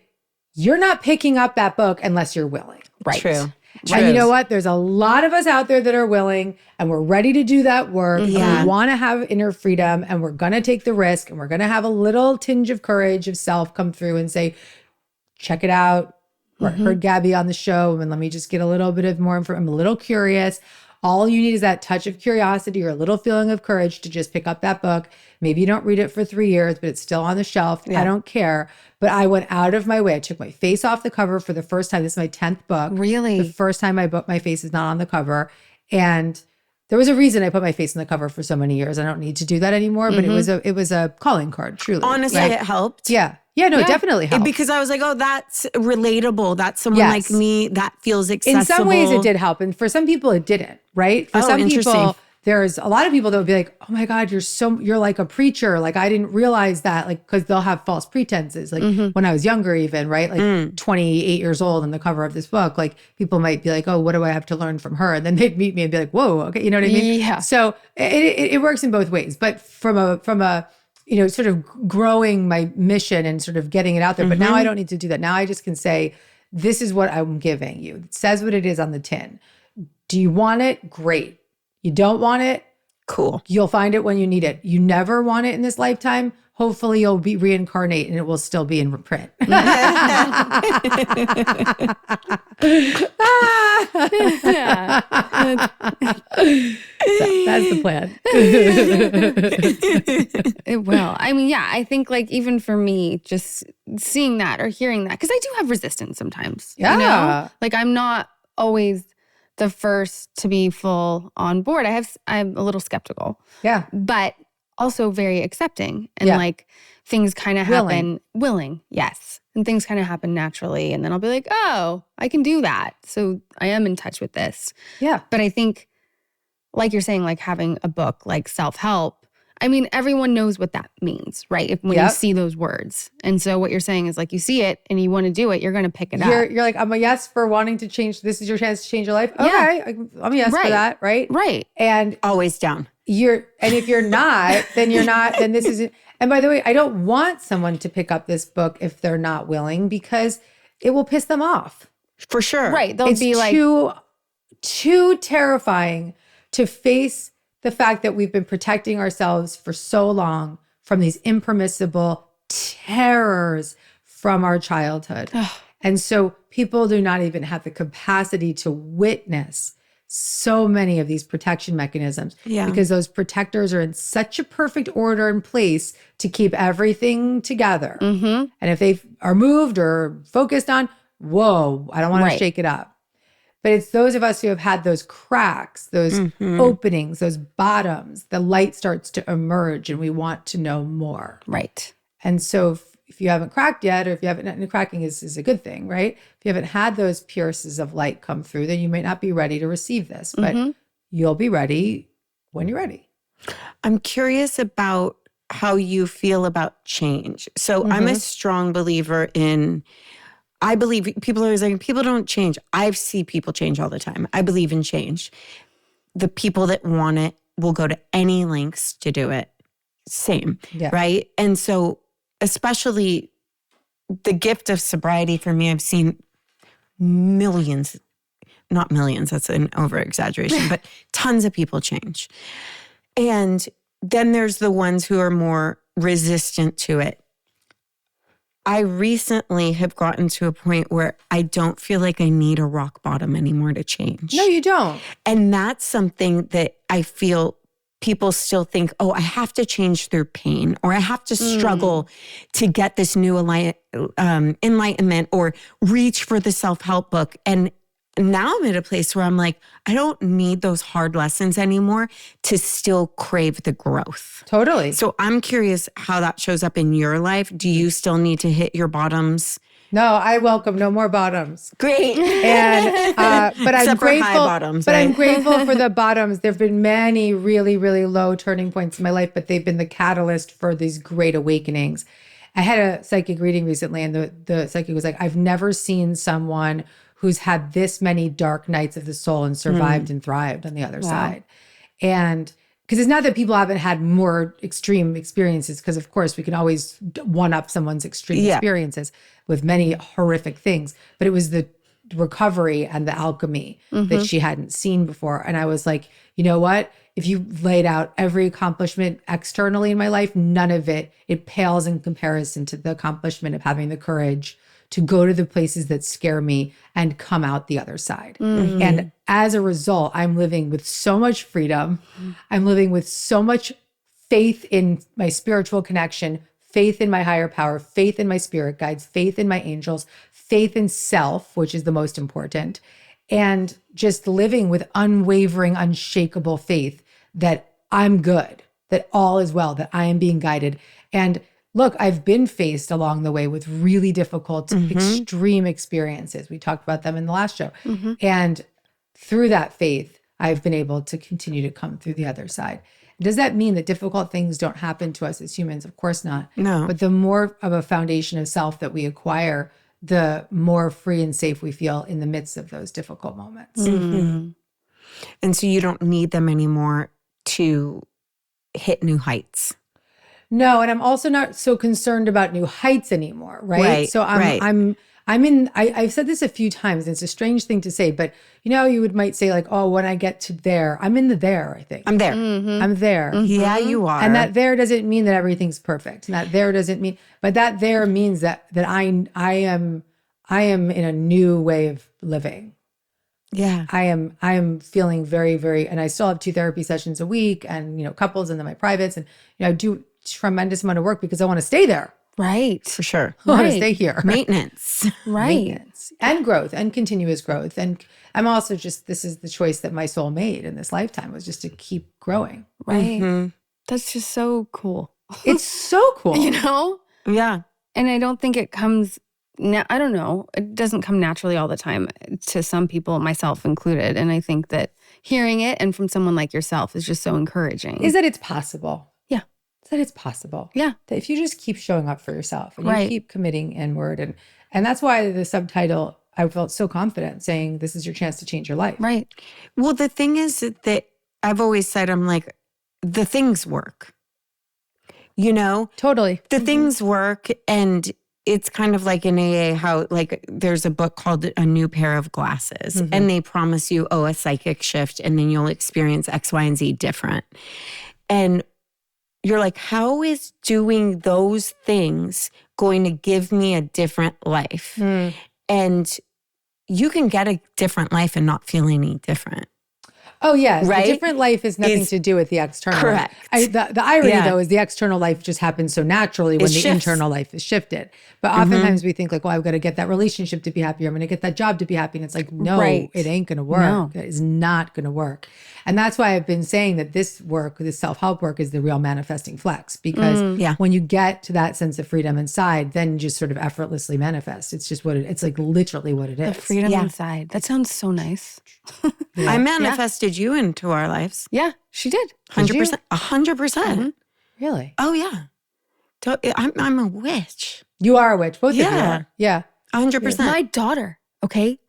you're not picking up that book unless you're willing. Right. True. And you know what? There's a lot of us out there that are willing and we're ready to do that work. And we want to have inner freedom and we're going to take the risk and we're going to have a little tinge of courage of self come through and say, check it out. Heard Gabby on the show and let me just get a little bit of more information. I'm a little curious. All you need is that touch of curiosity or a little feeling of courage to just pick up that book. Maybe you don't read it for 3 years, but it's still on the shelf. I don't care. But I went out of my way. I took my face off the cover for the first time. This is my 10th book. Really? The first time my face is not on the cover. And there was a reason I put my face on the cover for so many years. I don't need to do that anymore, but it was a calling card, truly. Honestly, right? it helped. Yeah. Yeah, no, it definitely helped. Because I was like, oh, that's relatable. That's someone like me. That feels accessible. In some ways it did help. And for some people it didn't, right? For some people, there's a lot of people that would be like, oh my God, you're like a preacher. Like, I didn't realize that, like, because they'll have false pretenses. Like when I was younger even, right? Like 28 years old on the cover of this book, like people might be like, oh, what do I have to learn from her? And then they'd meet me and be like, whoa, okay. You know what I mean? Yeah. So it works in both ways. But from a sort of growing my mission and sort of getting it out there. But now I don't need to do that. Now I just can say, this is what I'm giving you. It says what it is on the tin. Do you want it? Great. You don't want it? Cool. You'll find it when you need it. You never want it in this lifetime. Hopefully you'll be reincarnate and it will still be in print. So that's the plan. It will. I mean, yeah, I think like even for me, just seeing that or hearing that, because I do have resistance sometimes. Yeah. You know? Like I'm not always the first to be full on board. I'm a little skeptical. Yeah. But also very accepting and like things kind of happen. Willing, yes. And things kind of happen naturally. And then I'll be like, oh, I can do that. So I am in touch with this. Yeah. But I think, like you're saying, like having a book like self-help, I mean, everyone knows what that means, right? When you see those words. And so what you're saying is like you see it and you want to do it, you're going to pick it up. You're like, I'm a yes for wanting to change. This is your chance to change your life. Okay. I'm a yes for that, right? Right. And always down. And if you're not, then you're not, then this isn't. And by the way, I don't want someone to pick up this book if they're not willing, because it will piss them off. For sure. Right. They'll be like too terrifying to face the fact that we've been protecting ourselves for so long from these impermissible terrors from our childhood. And so people do not even have the capacity to witness so many of these protection mechanisms because those protectors are in such a perfect order and place to keep everything together. And if they are moved or focused on, whoa, I don't want to shake it up. But it's those of us who have had those cracks, those openings, those bottoms, the light starts to emerge and we want to know more. Right. And so if you haven't cracked yet, or if you haven't, and cracking is a good thing, right? If you haven't had those pierces of light come through, then you may not be ready to receive this, but you'll be ready when you're ready. I'm curious about how you feel about change. So I'm a strong believer in, I believe people are always like, people don't change. I see people change all the time. I believe in change. The people that want it will go to any lengths to do it. Same, right? And so especially the gift of sobriety for me, I've seen millions, not millions, that's an over-exaggeration, but tons of people change. And then there's the ones who are more resistant to it. I recently have gotten to a point where I don't feel like I need a rock bottom anymore to change. No, you don't. And that's something that I feel people still think, oh, I have to change through pain, or I have to struggle to get this new enlightenment or reach for the self-help book. And now I'm at a place where I'm like, I don't need those hard lessons anymore to still crave the growth. Totally. So I'm curious how that shows up in your life. Do you still need to hit your bottoms? No, I welcome no more bottoms. Great. And but I'm grateful. High bottoms, but right? I'm grateful for the bottoms. There've been many really, really low turning points in my life, but they've been the catalyst for these great awakenings. I had a psychic reading recently, and the psychic was like, I've never seen someone who's had this many dark nights of the soul and survived and thrived on the other side. And because it's not that people haven't had more extreme experiences, because of course we can always one up someone's extreme experiences with many horrific things, but it was the recovery and the alchemy that she hadn't seen before. And I was like, you know what? If you laid out every accomplishment externally in my life, none of it pales in comparison to the accomplishment of having the courage to go to the places that scare me and come out the other side. And as a result, I'm living with so much freedom. I'm living with so much faith in my spiritual connection, faith in my higher power, faith in my spirit guides, faith in my angels, faith in self, which is the most important. and just living with unwavering, unshakable faith that I'm good, that all is well, that I am being guided. And look, I've been faced along the way with really difficult, extreme experiences. We talked about them in the last show. And through that faith, I've been able to continue to come through the other side. Does that mean that difficult things don't happen to us as humans? Of course not. No. But the more of a foundation of self that we acquire, the more free and safe we feel in the midst of those difficult moments. And so you don't need them anymore to hit new heights. No, and I'm also not so concerned about new heights anymore, right? So I've said this a few times, and it's a strange thing to say, but you might say like, oh, when I get to there, I'm in the there, I think. I'm there. I'm there. Yeah, you are. And that there doesn't mean that everything's perfect. And that there doesn't mean, but that there means that I am in a new way of living. Yeah. I am feeling very, very, and I still have 2 therapy sessions a week and, couples and then my privates. And, I do tremendous amount of work because I want to stay there. Right. For sure. I want to stay here. Maintenance. Right. Maintenance and growth and continuous growth. And I'm also this is the choice that my soul made in this lifetime, was just to keep growing. Right. That's just so cool. It's so cool. Yeah. And I don't think it comes, I don't know, it doesn't come naturally all the time to some people, myself included. And I think that hearing it and from someone like yourself is just so encouraging. Is that it's possible. Yeah. That it's possible. Yeah. That if you just keep showing up for yourself and Right. you keep committing inward. And that's why the subtitle, I felt so confident saying, this is your chance to change your life. Right. Well, the thing is that I've always said, I'm like, the things work. Totally. The things work, and it's kind of like in AA how like there's a book called A New Pair of Glasses, and they promise you, a psychic shift, and then you'll experience X, Y, and Z different. And you're like, how is doing those things going to give me a different life? And you can get a different life and not feel any different. Oh, yes. Right? The different life is nothing to do with the external. Correct. The irony, though, is the external life just happens so naturally when the internal life is shifted. But oftentimes we think like, well, I've got to get that relationship to be happy. I'm going to get that job to be happy. And it's like, no, it ain't going to work. No. It is not going to work. And that's why I've been saying that this work, this self-help work, is the real manifesting flex. Because when you get to that sense of freedom inside, then you just sort of effortlessly manifest. It's just it's like literally what it is. The freedom inside. That sounds so nice. I manifested you into our lives. Yeah, she did. 100%. 100%. Really? Oh, yeah. I'm a witch. You are a witch. Both of you are. Yeah. 100%. My daughter,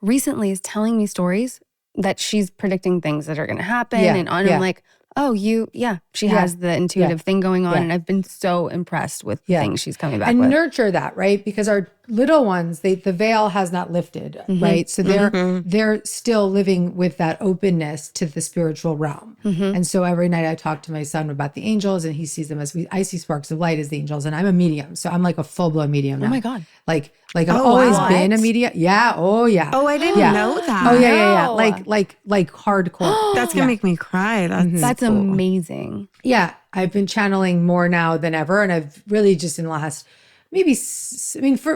recently is telling me stories that she's predicting things that are going to happen. And I'm like, oh, she has the intuitive thing going on. And I've been so impressed with the things she's coming back with. And nurture that, right? Because our little ones, the veil has not lifted, right? So they're still living with that openness to the spiritual realm. And so every night I talk to my son about the angels, and he sees them as I see sparks of light as the angels. And I'm a medium. So I'm like a full-blown medium now. Oh my God. Like I've always been a medium. Yeah. Oh yeah. Oh, I didn't know that. Oh yeah. Like hardcore. That's going to make me cry. That's cool. amazing. Yeah. I've been channeling more now than ever. And I've really just in the last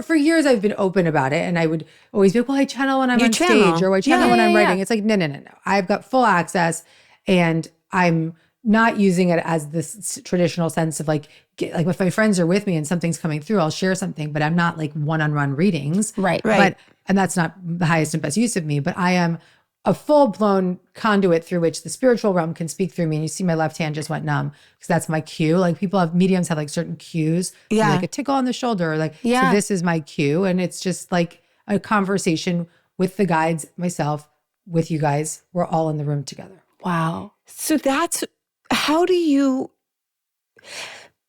for years I've been open about it. And I would always be like, well, I channel when I'm on stage, or I channel when I'm writing. It's like, no. I've got full access, and I'm not using it as this traditional sense of like if my friends are with me and something's coming through, I'll share something, but I'm not like one-on-one readings. Right. And that's not the highest and best use of me, but I am a full-blown conduit through which the spiritual realm can speak through me. And you see my left hand just went numb because that's my cue. Like mediums have like certain cues, like a tickle on the shoulder, or like, so this is my cue. And it's just like a conversation with the guides, myself, with you guys. We're all in the room together. Wow. So how do you,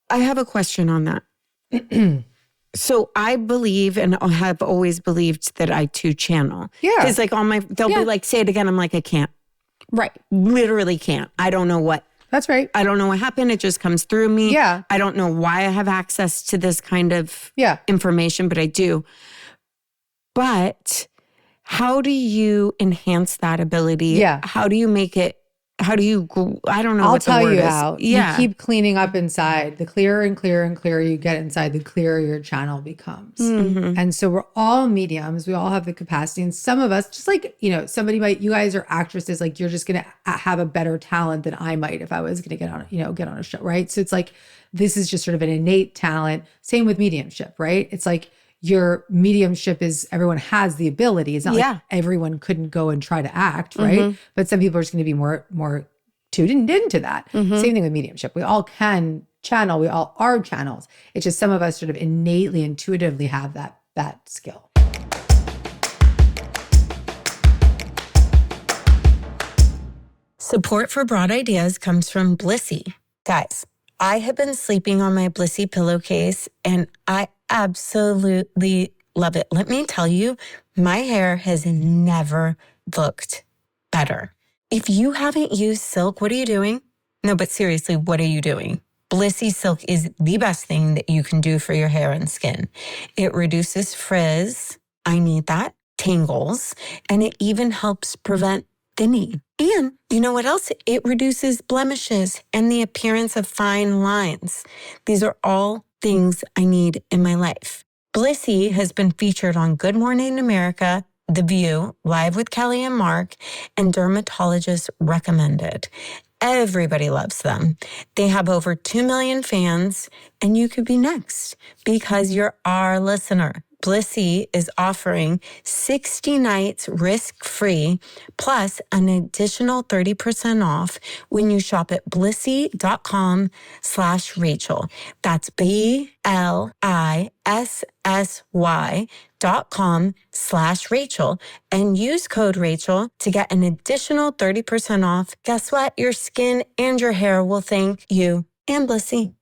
I have a question on that. So I believe and have always believed that I too channel. Yeah. Because like they'll be like, say it again. I'm like, I can't. Right. Literally can't. I don't know what. That's right. I don't know what happened. It just comes through me. Yeah. I don't know why I have access to this kind of information, but I do. But how do you enhance that ability? Yeah. How do you make it how do you, I don't know I'll what the tell word you is. how. Yeah. You keep cleaning up inside. The clearer and clearer and clearer you get inside, the clearer your channel becomes. And so we're all mediums. We all have the capacity. And some of us, just like, somebody might, you guys are actresses, like you're just going to have a better talent than I might if I was going to get on a show, right? So it's like, this is just sort of an innate talent. Same with mediumship, right? It's like your mediumship is, everyone has the ability. It's not like everyone couldn't go and try to act, right? But some people are just going to be more tuned into that. Same thing with mediumship. We all can channel. We all are channels. It's just some of us sort of innately, intuitively have that skill. Support for Broad Ideas comes from Blissy. Guys, I have been sleeping on my Blissy pillowcase and I absolutely love it. Let me tell you, my hair has never looked better. If you haven't used silk, what are you doing? No, but seriously, what are you doing? Blissy Silk is the best thing that you can do for your hair and skin. It reduces frizz. I need that. Tangles. And it even helps prevent thinning. And you know what else? It reduces blemishes and the appearance of fine lines. These are all things I need in my life. Blissy has been featured on Good Morning America, The View, Live with Kelly and Mark, and Dermatologists Recommended. Everybody loves them. They have over 2 million fans, and you could be next because you're our listener. Blissy is offering 60 nights risk-free plus an additional 30% off when you shop at blissy.com/Rachel. That's BLISSY.com/Rachel and use code Rachel to get an additional 30% off. Guess what? Your skin and your hair will thank you and Blissy.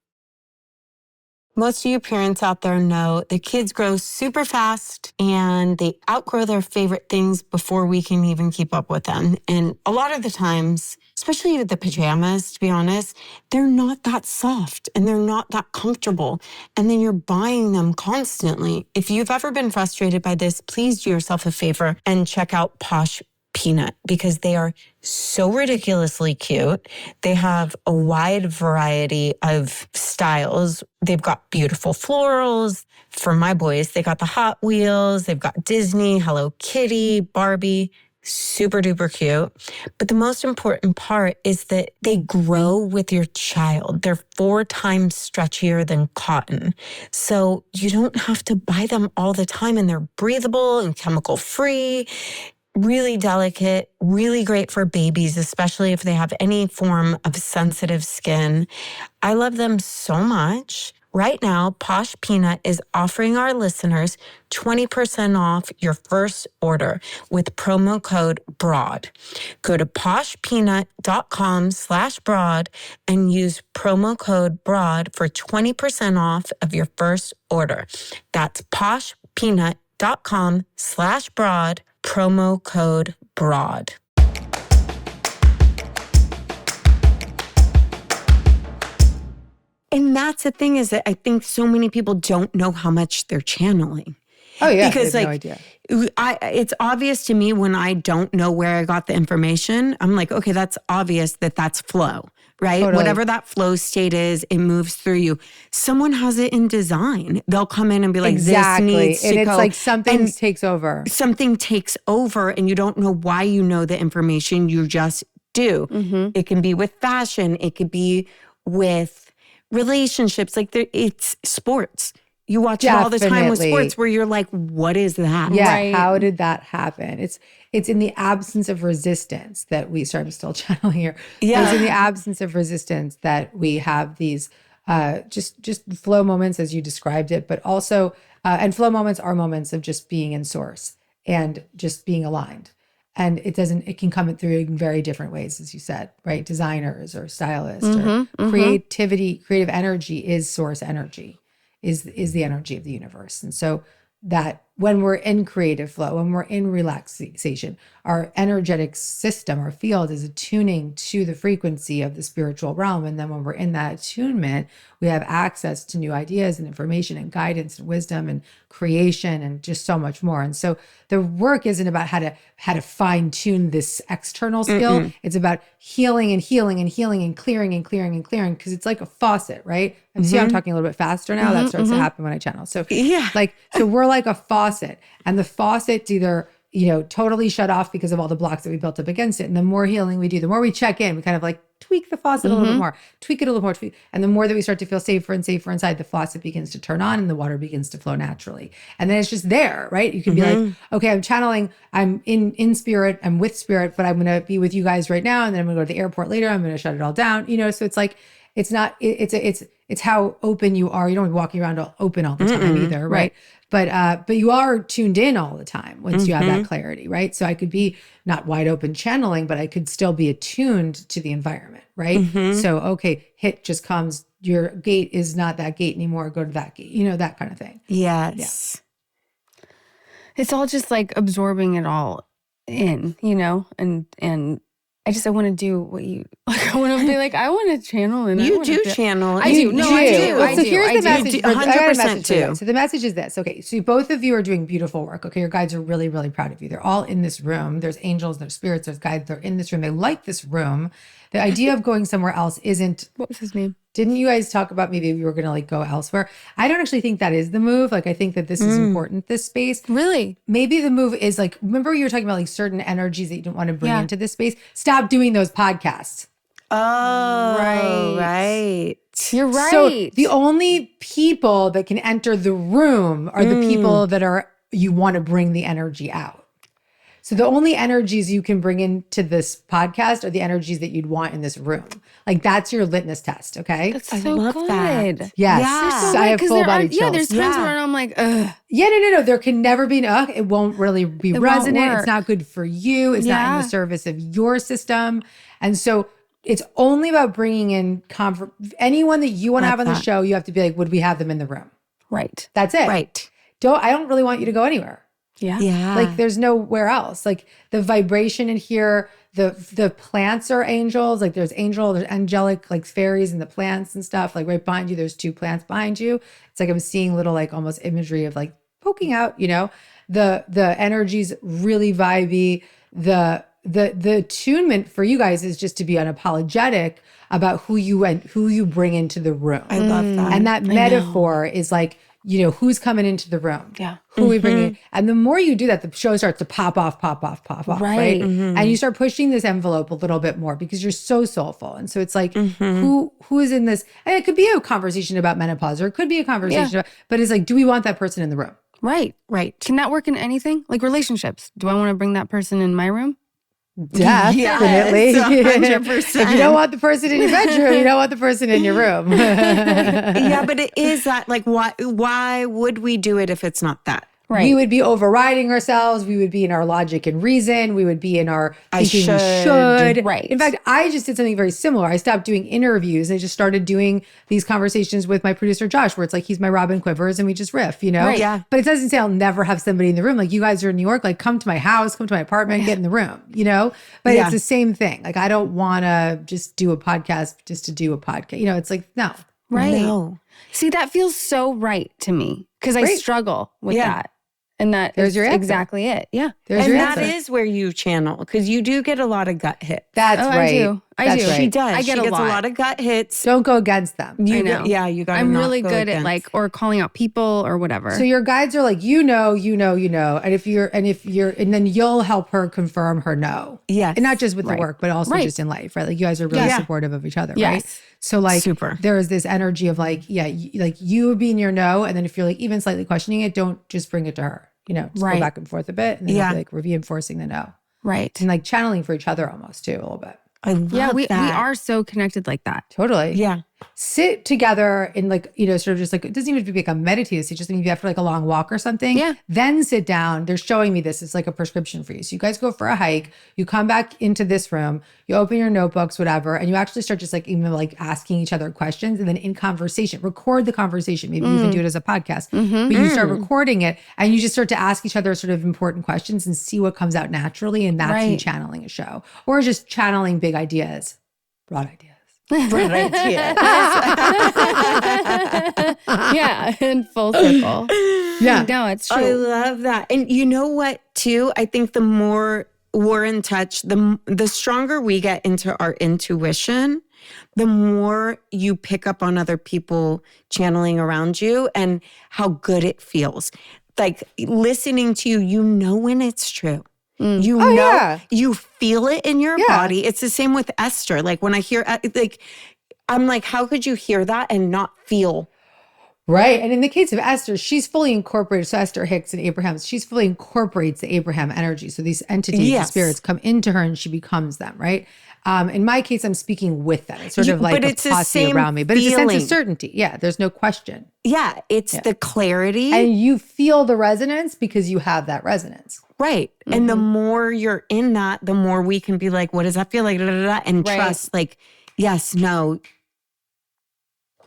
Most of you parents out there know that kids grow super fast and they outgrow their favorite things before we can even keep up with them. And a lot of the times, especially with the pajamas, to be honest, they're not that soft and they're not that comfortable. And then you're buying them constantly. If you've ever been frustrated by this, please do yourself a favor and check out Posh Peanut because they are so ridiculously cute. They have a wide variety of styles. They've got beautiful florals. For my boys, they got the Hot Wheels. They've got Disney, Hello Kitty, Barbie. Super duper cute. But the most important part is that they grow with your child. They're 4 times stretchier than cotton. So you don't have to buy them all the time and they're breathable and chemical free. Really delicate, really great for babies, especially if they have any form of sensitive skin. I love them so much. Right now, Posh Peanut is offering our listeners 20% off your first order with promo code BROAD. Go to poshpeanut.com/broad and use promo code BROAD for 20% off of your first order. That's poshpeanut.com/broad. Promo code BROAD. And that's the thing is that I think so many people don't know how much they're channeling. Oh yeah, because I have no idea. It's obvious to me when I don't know where I got the information. I'm like, okay, that's obvious that that's flow, right? Totally. Whatever that flow state is, it moves through you. Someone has it in design. They'll come in and be like, Exactly. this needs to And it's go. like something takes over. Something takes over and you don't know why you know the information. You just do. It can be with fashion. It could be with relationships. Like it's sports. You watch it all the time with sports where you're like, what is that? Yeah. Right. How did that happen? It's in the absence of resistance that we, sorry, I'm still channeling here. Yeah. It's in the absence of resistance that we have these just flow moments as you described it, but also, and flow moments are moments of just being in source and just being aligned. And it can come through in very different ways, as you said, right? Designers or stylists or creativity, creative energy is source energy. Is the energy of the universe. And so that when we're in creative flow, when we're in relaxation, our energetic system, our field is attuning to the frequency of the spiritual realm. And then when we're in that attunement, we have access to new ideas and information and guidance and wisdom and creation and just so much more. And so the work isn't about how to fine tune this external skill. It's about healing and healing and healing and clearing and clearing and clearing, because it's like a faucet, right? And see, I'm talking a little bit faster now. That starts to happen when I channel. So so we're like a faucet, and the faucet's either, totally shut off because of all the blocks that we built up against it. And the more healing we do, the more we check in, we kind of like tweak the faucet a little bit more, tweak it a little more, and the more that we start to feel safer and safer inside, the faucet begins to turn on and the water begins to flow naturally. And then it's just there, right? You can be like, okay, I'm channeling, I'm in spirit, I'm with spirit, but I'm going to be with you guys right now. And then I'm going to go to the airport later. I'm going to shut it all down, so it's like, it's not, it's how open you are. You don't be walking around all open all the time either, right? But you are tuned in all the time once you have that clarity, right? So I could be not wide open channeling, but I could still be attuned to the environment, right? So, okay, hit just comes, your gate is not that gate anymore, go to that gate, that kind of thing. Yes. Yeah. It's all just like absorbing it all in, and I want to do what you like. I want to be like, I want to channel, and you do channel. I do. No, I do. Well, so here's the message. 100% too. So the message is this. Okay, so both of you are doing beautiful work. Okay, your guides are really, really proud of you. They're all in this room. There's angels, there's spirits, there's guides. They're in this room. They like this room. The idea of going somewhere else isn't. What was his name? Didn't you guys talk about maybe you were going to like go elsewhere? I don't actually think that is the move. Like, I think that this is important, this space. Really? Maybe the move is like, remember you were talking about like certain energies that you don't want to bring into this space? Stop doing those podcasts. Oh, right. You're right. So the only people that can enter the room are the people that you want to bring the energy out. So the only energies you can bring into this podcast are the energies that you'd want in this room. Like, that's your litmus test, okay? That's so I love good. that. Yes. Yeah. So I have full body chills. Yeah, there's times where I'm like, ugh. Yeah, no. There can never be it won't really be resonant. work. It's not good for you. It's not in the service of your system. And so it's only about bringing in anyone that you want to have on the show. You have to be like, would we have them in the room? Right. That's it. Right. I don't really want you to go anywhere. Yeah. Yeah. Like, there's nowhere else. Like, the vibration in here, the plants are angels. Like, there's angelic like fairies in the plants and stuff. Like, right behind you, there's 2 plants behind you. It's like I'm seeing little like almost imagery of like poking out, the energy's really vibey. The attunement for you guys is just to be unapologetic about who you bring into the room. I love that. And that metaphor is like, who's coming into the room? Yeah. Who we bring in. And the more you do that, the show starts to pop off, right? And you start pushing this envelope a little bit more because you're so soulful. And so it's like, who is in this? And it could be a conversation about menopause, or it could be a conversation about, but it's like, do we want that person in the room? Right. Right. Can that work in anything? Like relationships. Do I want to bring that person in my room? Definitely. Yes, 100%. If you don't want the person in your bedroom, you don't want the person in your room. Yeah, but it is that, like, why would we do it if it's not that? Right. We would be overriding ourselves. We would be in our logic and reason. We would be in our thinking we should. Right. In fact, I just did something very similar. I stopped doing interviews. I just started doing these conversations with my producer, Josh, where it's like he's my Robin Quivers and we just riff, Right, yeah. But it doesn't say I'll never have somebody in the room. Like, you guys are in New York, like, come to my house, come to my apartment, get in the room, But it's the same thing. Like, I don't want to just do a podcast just to do a podcast. It's like, no. Right. No. See, that feels so right to me because I struggle with that. And There's your answer. exactly it. Yeah. There's And your that answer. is where you channel, because you do get a lot of gut hits. That's right. I do. That's right. She does. I get she a gets lot. a lot of gut hits. Don't go against them. I know. You got to I'm really good at like, or calling out people or whatever. So your guides are like, and and then you'll help her confirm her no. Yes. And not just with the Right. work, but also Right. just in life, right? Like, you guys are really Yeah. supportive of each other, Yes. right? So like, Super. there is this energy of like, like you being your no, and then if you're like even slightly questioning it, don't just bring it to her. Just Right. go back and forth a bit, and then you'll be like reinforcing the no, right. and like channeling for each other almost too a little bit. I love Yeah, we that. are so connected like that. Totally. Yeah. sit together in like, sort of just like, it doesn't even have to be like a meditative state, just maybe after like a long walk or something. Yeah. Then sit down. They're showing me this. It's like a prescription for you. So you guys go for a hike, you come back into this room, you open your notebooks, whatever, and you actually start just like even like asking each other questions. And then in conversation, record the conversation. Maybe even do it as a podcast, but you start recording it and you just start to ask each other sort of important questions and see what comes out naturally. And that's you channeling a show or just channeling big ideas, broad ideas. Broad idea. Yeah, in full circle. Yeah. No, it's I true. love that. And you know what, too? I think the more we're in touch, the stronger we get into our intuition, the more you pick up on other people channeling around you and how good it feels. Like listening to you, you know when it's true. You know, you feel it in your body. It's the same with Esther. Like when I hear, like, I'm like, how could you hear that and not feel? Right. And in the case of Esther, she's fully incorporated. So Esther Hicks and Abraham, she's fully incorporates the Abraham energy. So these entities, the spirits come into her and she becomes them, right? In my case, I'm speaking with them. It's sort of like a posse around me. But it's a sense of certainty. Yeah, there's no question. Yeah, it's the clarity. And you feel the resonance because you have that resonance. Right. And the more you're in that, the more we can be like, what does that feel like? Da, da, da, and trust, like, yes, no,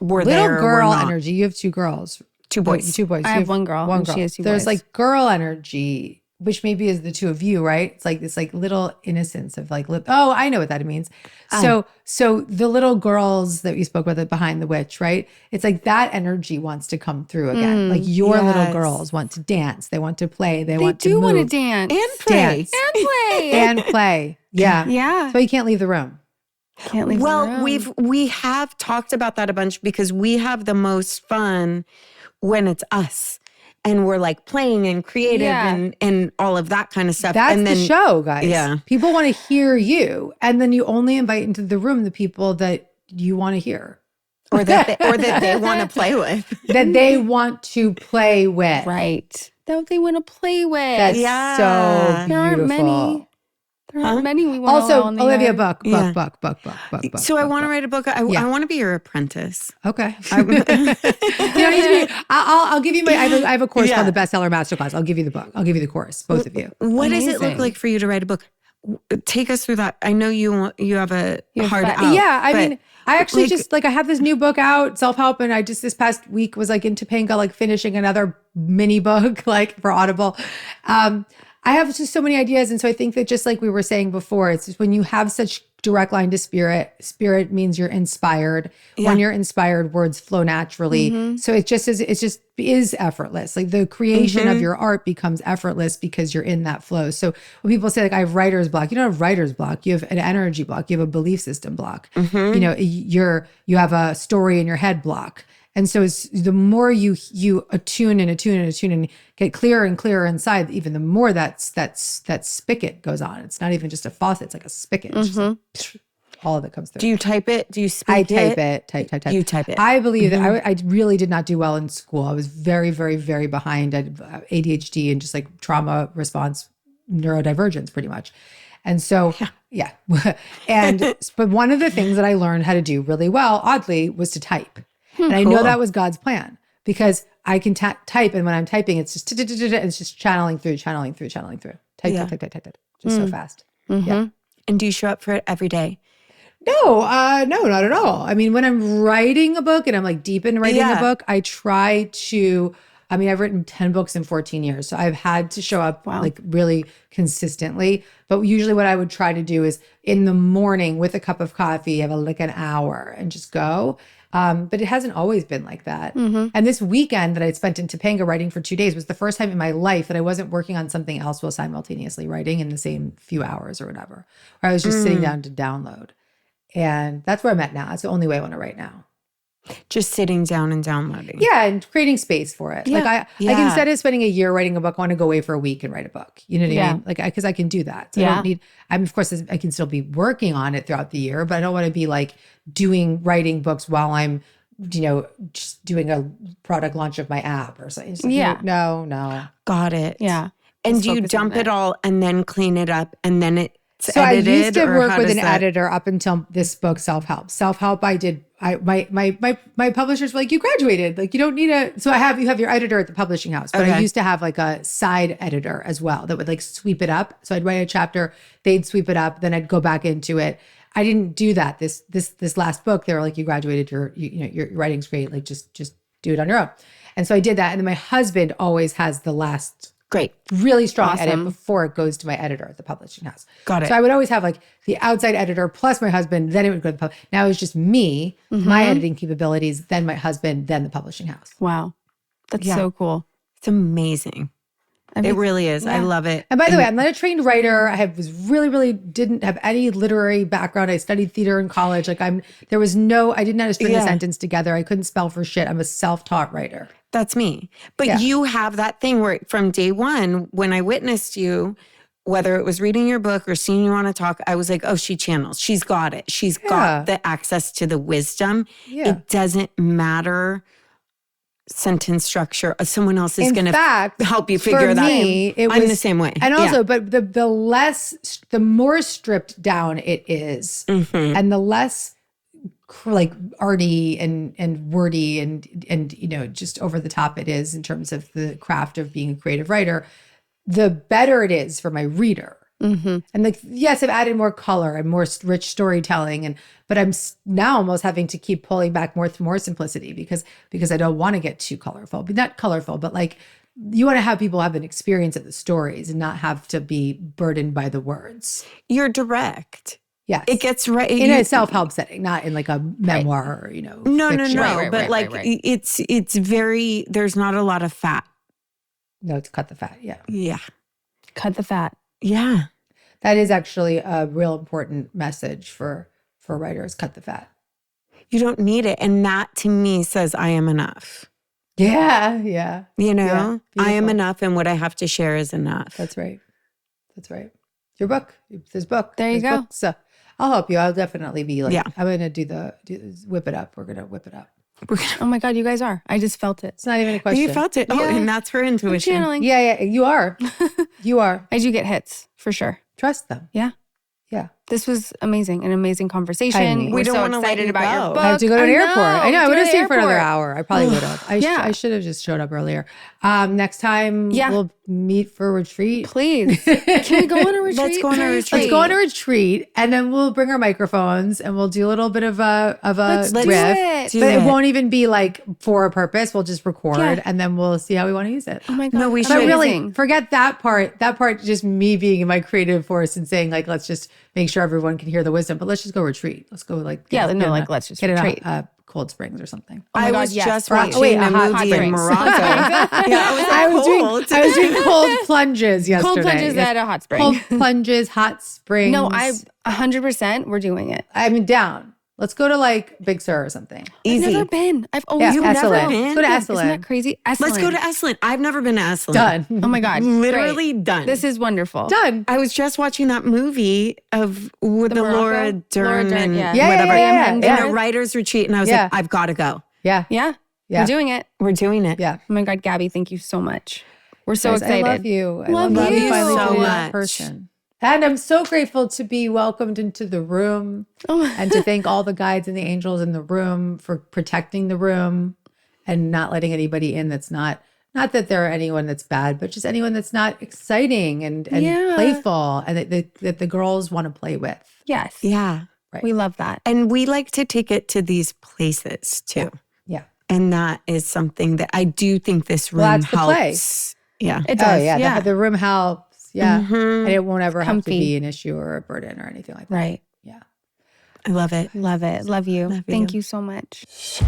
we're Little there. girl we're not. energy. You have two girls. Two boys. Two boys. I You have one girl. One and girl. She has two There's boys. like girl energy, which maybe is the two of you, right? It's like this like little innocence of like, oh, I know what that means. So the little girls that we spoke about behind the witch, right? It's like that energy wants to come through again. Like your little girls want to dance. They want to play. They want to move. do want to dance. And play. And play. And play. Yeah. Yeah. So you can't leave the room. Can't leave the room. We have talked about that a bunch because we have the most fun when it's us. And we're like playing and creative and all of that kind of stuff. That's and then, the show, guys. Yeah. People want to hear you. And then you only invite into the room the people that you want to hear. Or that they want to play with. That they want to play with. Right. That they want to play with. That's so beautiful. There aren't many. There aren't many we want Also, on the Olivia, yard. book. So I want to write a book. I want to be your apprentice. Okay. You don't need to be, I'll give you my, I have a course called the Bestseller Masterclass. I'll give you the book. I'll give you the course, both of you. What does it look like for you to write a book? Take us through that. I know you have a hard out. Yeah, I mean, I actually just I have this new book out, self-help, and I just this past week was like in Topanga, like finishing another mini book, like for Audible. I have just so many ideas. And so I think that just like we were saying before, it's just when you have such direct line to spirit means you're inspired. Yeah. When you're inspired, words flow naturally. So it just is effortless. Like the creation of your art becomes effortless because you're in that flow. So when people say like, I have writer's block, you don't have writer's block. You have an energy block. You have a belief system block. You know, you have a story in your head block. And so it's the more you attune and get clearer and clearer inside, even the more that spigot goes on. It's not even just a faucet; it's like a spigot. It's just like, all of it comes through. Do you type it? Do you speak I type it? Type. You type it. I believe that I really did not do well in school. I was very, very, very behind. I had ADHD and just like trauma response neurodivergence, pretty much. And so, yeah. But one of the things that I learned how to do really well, oddly, was to type. And I know that was God's plan because I can type, and when I'm typing, it's just it's just channeling through. Type. Just so fast. Yeah. And do you show up for it every day? No, not at all. I mean, when I'm writing a book and I'm like deep in writing a book, I try to. I mean, I've written 10 books in 14 years, so I've had to show up like really consistently. But usually what I would try to do is in the morning with a cup of coffee, have like an hour and just go. But it hasn't always been like that. And this weekend that I spent in Topanga writing for 2 days was the first time in my life that I wasn't working on something else while simultaneously writing in the same few hours or whatever. Or I was just sitting down to download. And that's where I'm at now. That's the only way I want to write now. Just sitting down and downloading. Yeah, and creating space for it. Yeah. Like like instead of spending a year writing a book, I want to go away for a week and write a book. You know what I mean? Like because I can do that. So I don't need. Of course I can still be working on it throughout the year, but I don't want to be like writing books while I'm, just doing a product launch of my app or something. Like, no. Got it. Yeah. And do you dump it all and then clean it up and then it's so edited? I used to or work how with does an that- editor up until this book, Self-Help. Self-Help, I did my publishers were like, you graduated, like you don't need so you have your editor at the publishing house, but I used to have like a side editor as well that would like sweep it up. So I'd write a chapter, they'd sweep it up, then I'd go back into it. I didn't do that. This last book, they were like, you graduated, your writing's great, like just do it on your own. And so I did that. And then my husband always has the last really strong edit before it goes to my editor at the publishing house. Got it. So I would always have like the outside editor plus my husband, then it would go to the publishing. Now it was just me, my editing capabilities, then my husband, then the publishing house. Wow. That's so cool. It's amazing. It really is. I love it. And by the way, I'm not a trained writer. I really didn't have any literary background. I studied theater in college. Like I didn't know how to string a sentence together. I couldn't spell for shit. I'm a self-taught writer. That's me. But you have that thing where from day one, when I witnessed you, whether it was reading your book or seeing you on a talk, I was like, oh, she channels. She's got it. She's got the access to the wisdom. Yeah. It doesn't matter sentence structure. Someone else is going to help you figure that out. I'm the same way. And also, but the more stripped down it is, and the less like arty and wordy and just over the top it is in terms of the craft of being a creative writer, the better it is for my reader. And like, yes, I've added more color and more rich storytelling, but I'm now almost having to keep pulling back more simplicity because I don't want to get too colorful, but not colorful, but like you want to have people have an experience of the stories and not have to be burdened by the words. You're direct. Yes. It gets right in a self-help setting, not in like a memoir or, No. It's very, there's not a lot of fat. No, it's cut the fat. Yeah. Yeah. Cut the fat. Yeah. That is actually a real important message for writers. Cut the fat. You don't need it. And that to me says I am enough. Yeah. Yeah. I am enough and what I have to share is enough. That's right. Your book. This book. There you go. So I'll help you. I'll definitely be like, I'm going to do whip it up. We're going to whip it up. Oh my God, you guys are. I just felt it. It's not even a question. You felt it. Oh, and that's her intuition. Channeling. Yeah, you are. You are. I do get hits for sure. Trust them. Yeah. Yeah. This was amazing. An amazing conversation. We don't so want to let excited you about your go. book. I have to go to an airport. I know. I would have stayed for another airport. hour. I probably would have. I should have just showed up earlier. Next time we'll meet for a retreat. Please. Can we go on a retreat? Let's go on a retreat. Let's go on a retreat, and then we'll bring our microphones and we'll do a little bit of a Let's riff. do it. But it won't even be like for a purpose. We'll just record and then we'll see how we want to use it. Oh my God. No, we But should. really, forget that part. That part, just me being in my creative force and saying like, let's just make sure everyone can hear the wisdom. But let's just go retreat. Let's go like let's just get retreat. it out Cold Springs or something. Oh my I God, was yes. just Hot watching a hot movie in springs. Morocco. I was doing cold plunges yesterday. Cold plunges at a hot spring. Cold plunges, hot springs. No, 100%. We're doing it. I'm down. Let's go to like Big Sur or something. Easy. I've never been. I've always Yeah, never Esalen. been. Let's go to Isn't Esalen. that crazy? Esalen. Let's go to Esalen. I've never been to Esalen. Done. Oh my God. Literally Great. done. This is wonderful. Done. I was just watching that movie with the Morocco? Laura Dern Laura Dern, and yeah. whatever. Yeah. And a writer's retreat. And I was like, I've got to go. Yeah. Yeah. Yeah. We're doing it. We're doing it. Yeah. Oh my God, Gabby, thank you so much. We're so Guys, excited. I love you. I Love love you finally so doing it in much. person. And I'm so grateful to be welcomed into the room and to thank all the guides and the angels in the room for protecting the room and not letting anybody in that's not that there are anyone that's bad, but just anyone that's not exciting and playful and that the girls want to play with. Yes. Yeah. Right. We love that. And we like to take it to these places too. Yeah. And that is something that I do think this room Well, that's the play. helps. Yeah. It does. Oh, yeah. The room helps. Yeah. And it won't ever have to Comfy. be an issue or a burden or anything like that. Right. Yeah. I love it. Love it. Love you. Love you. Thank you so much.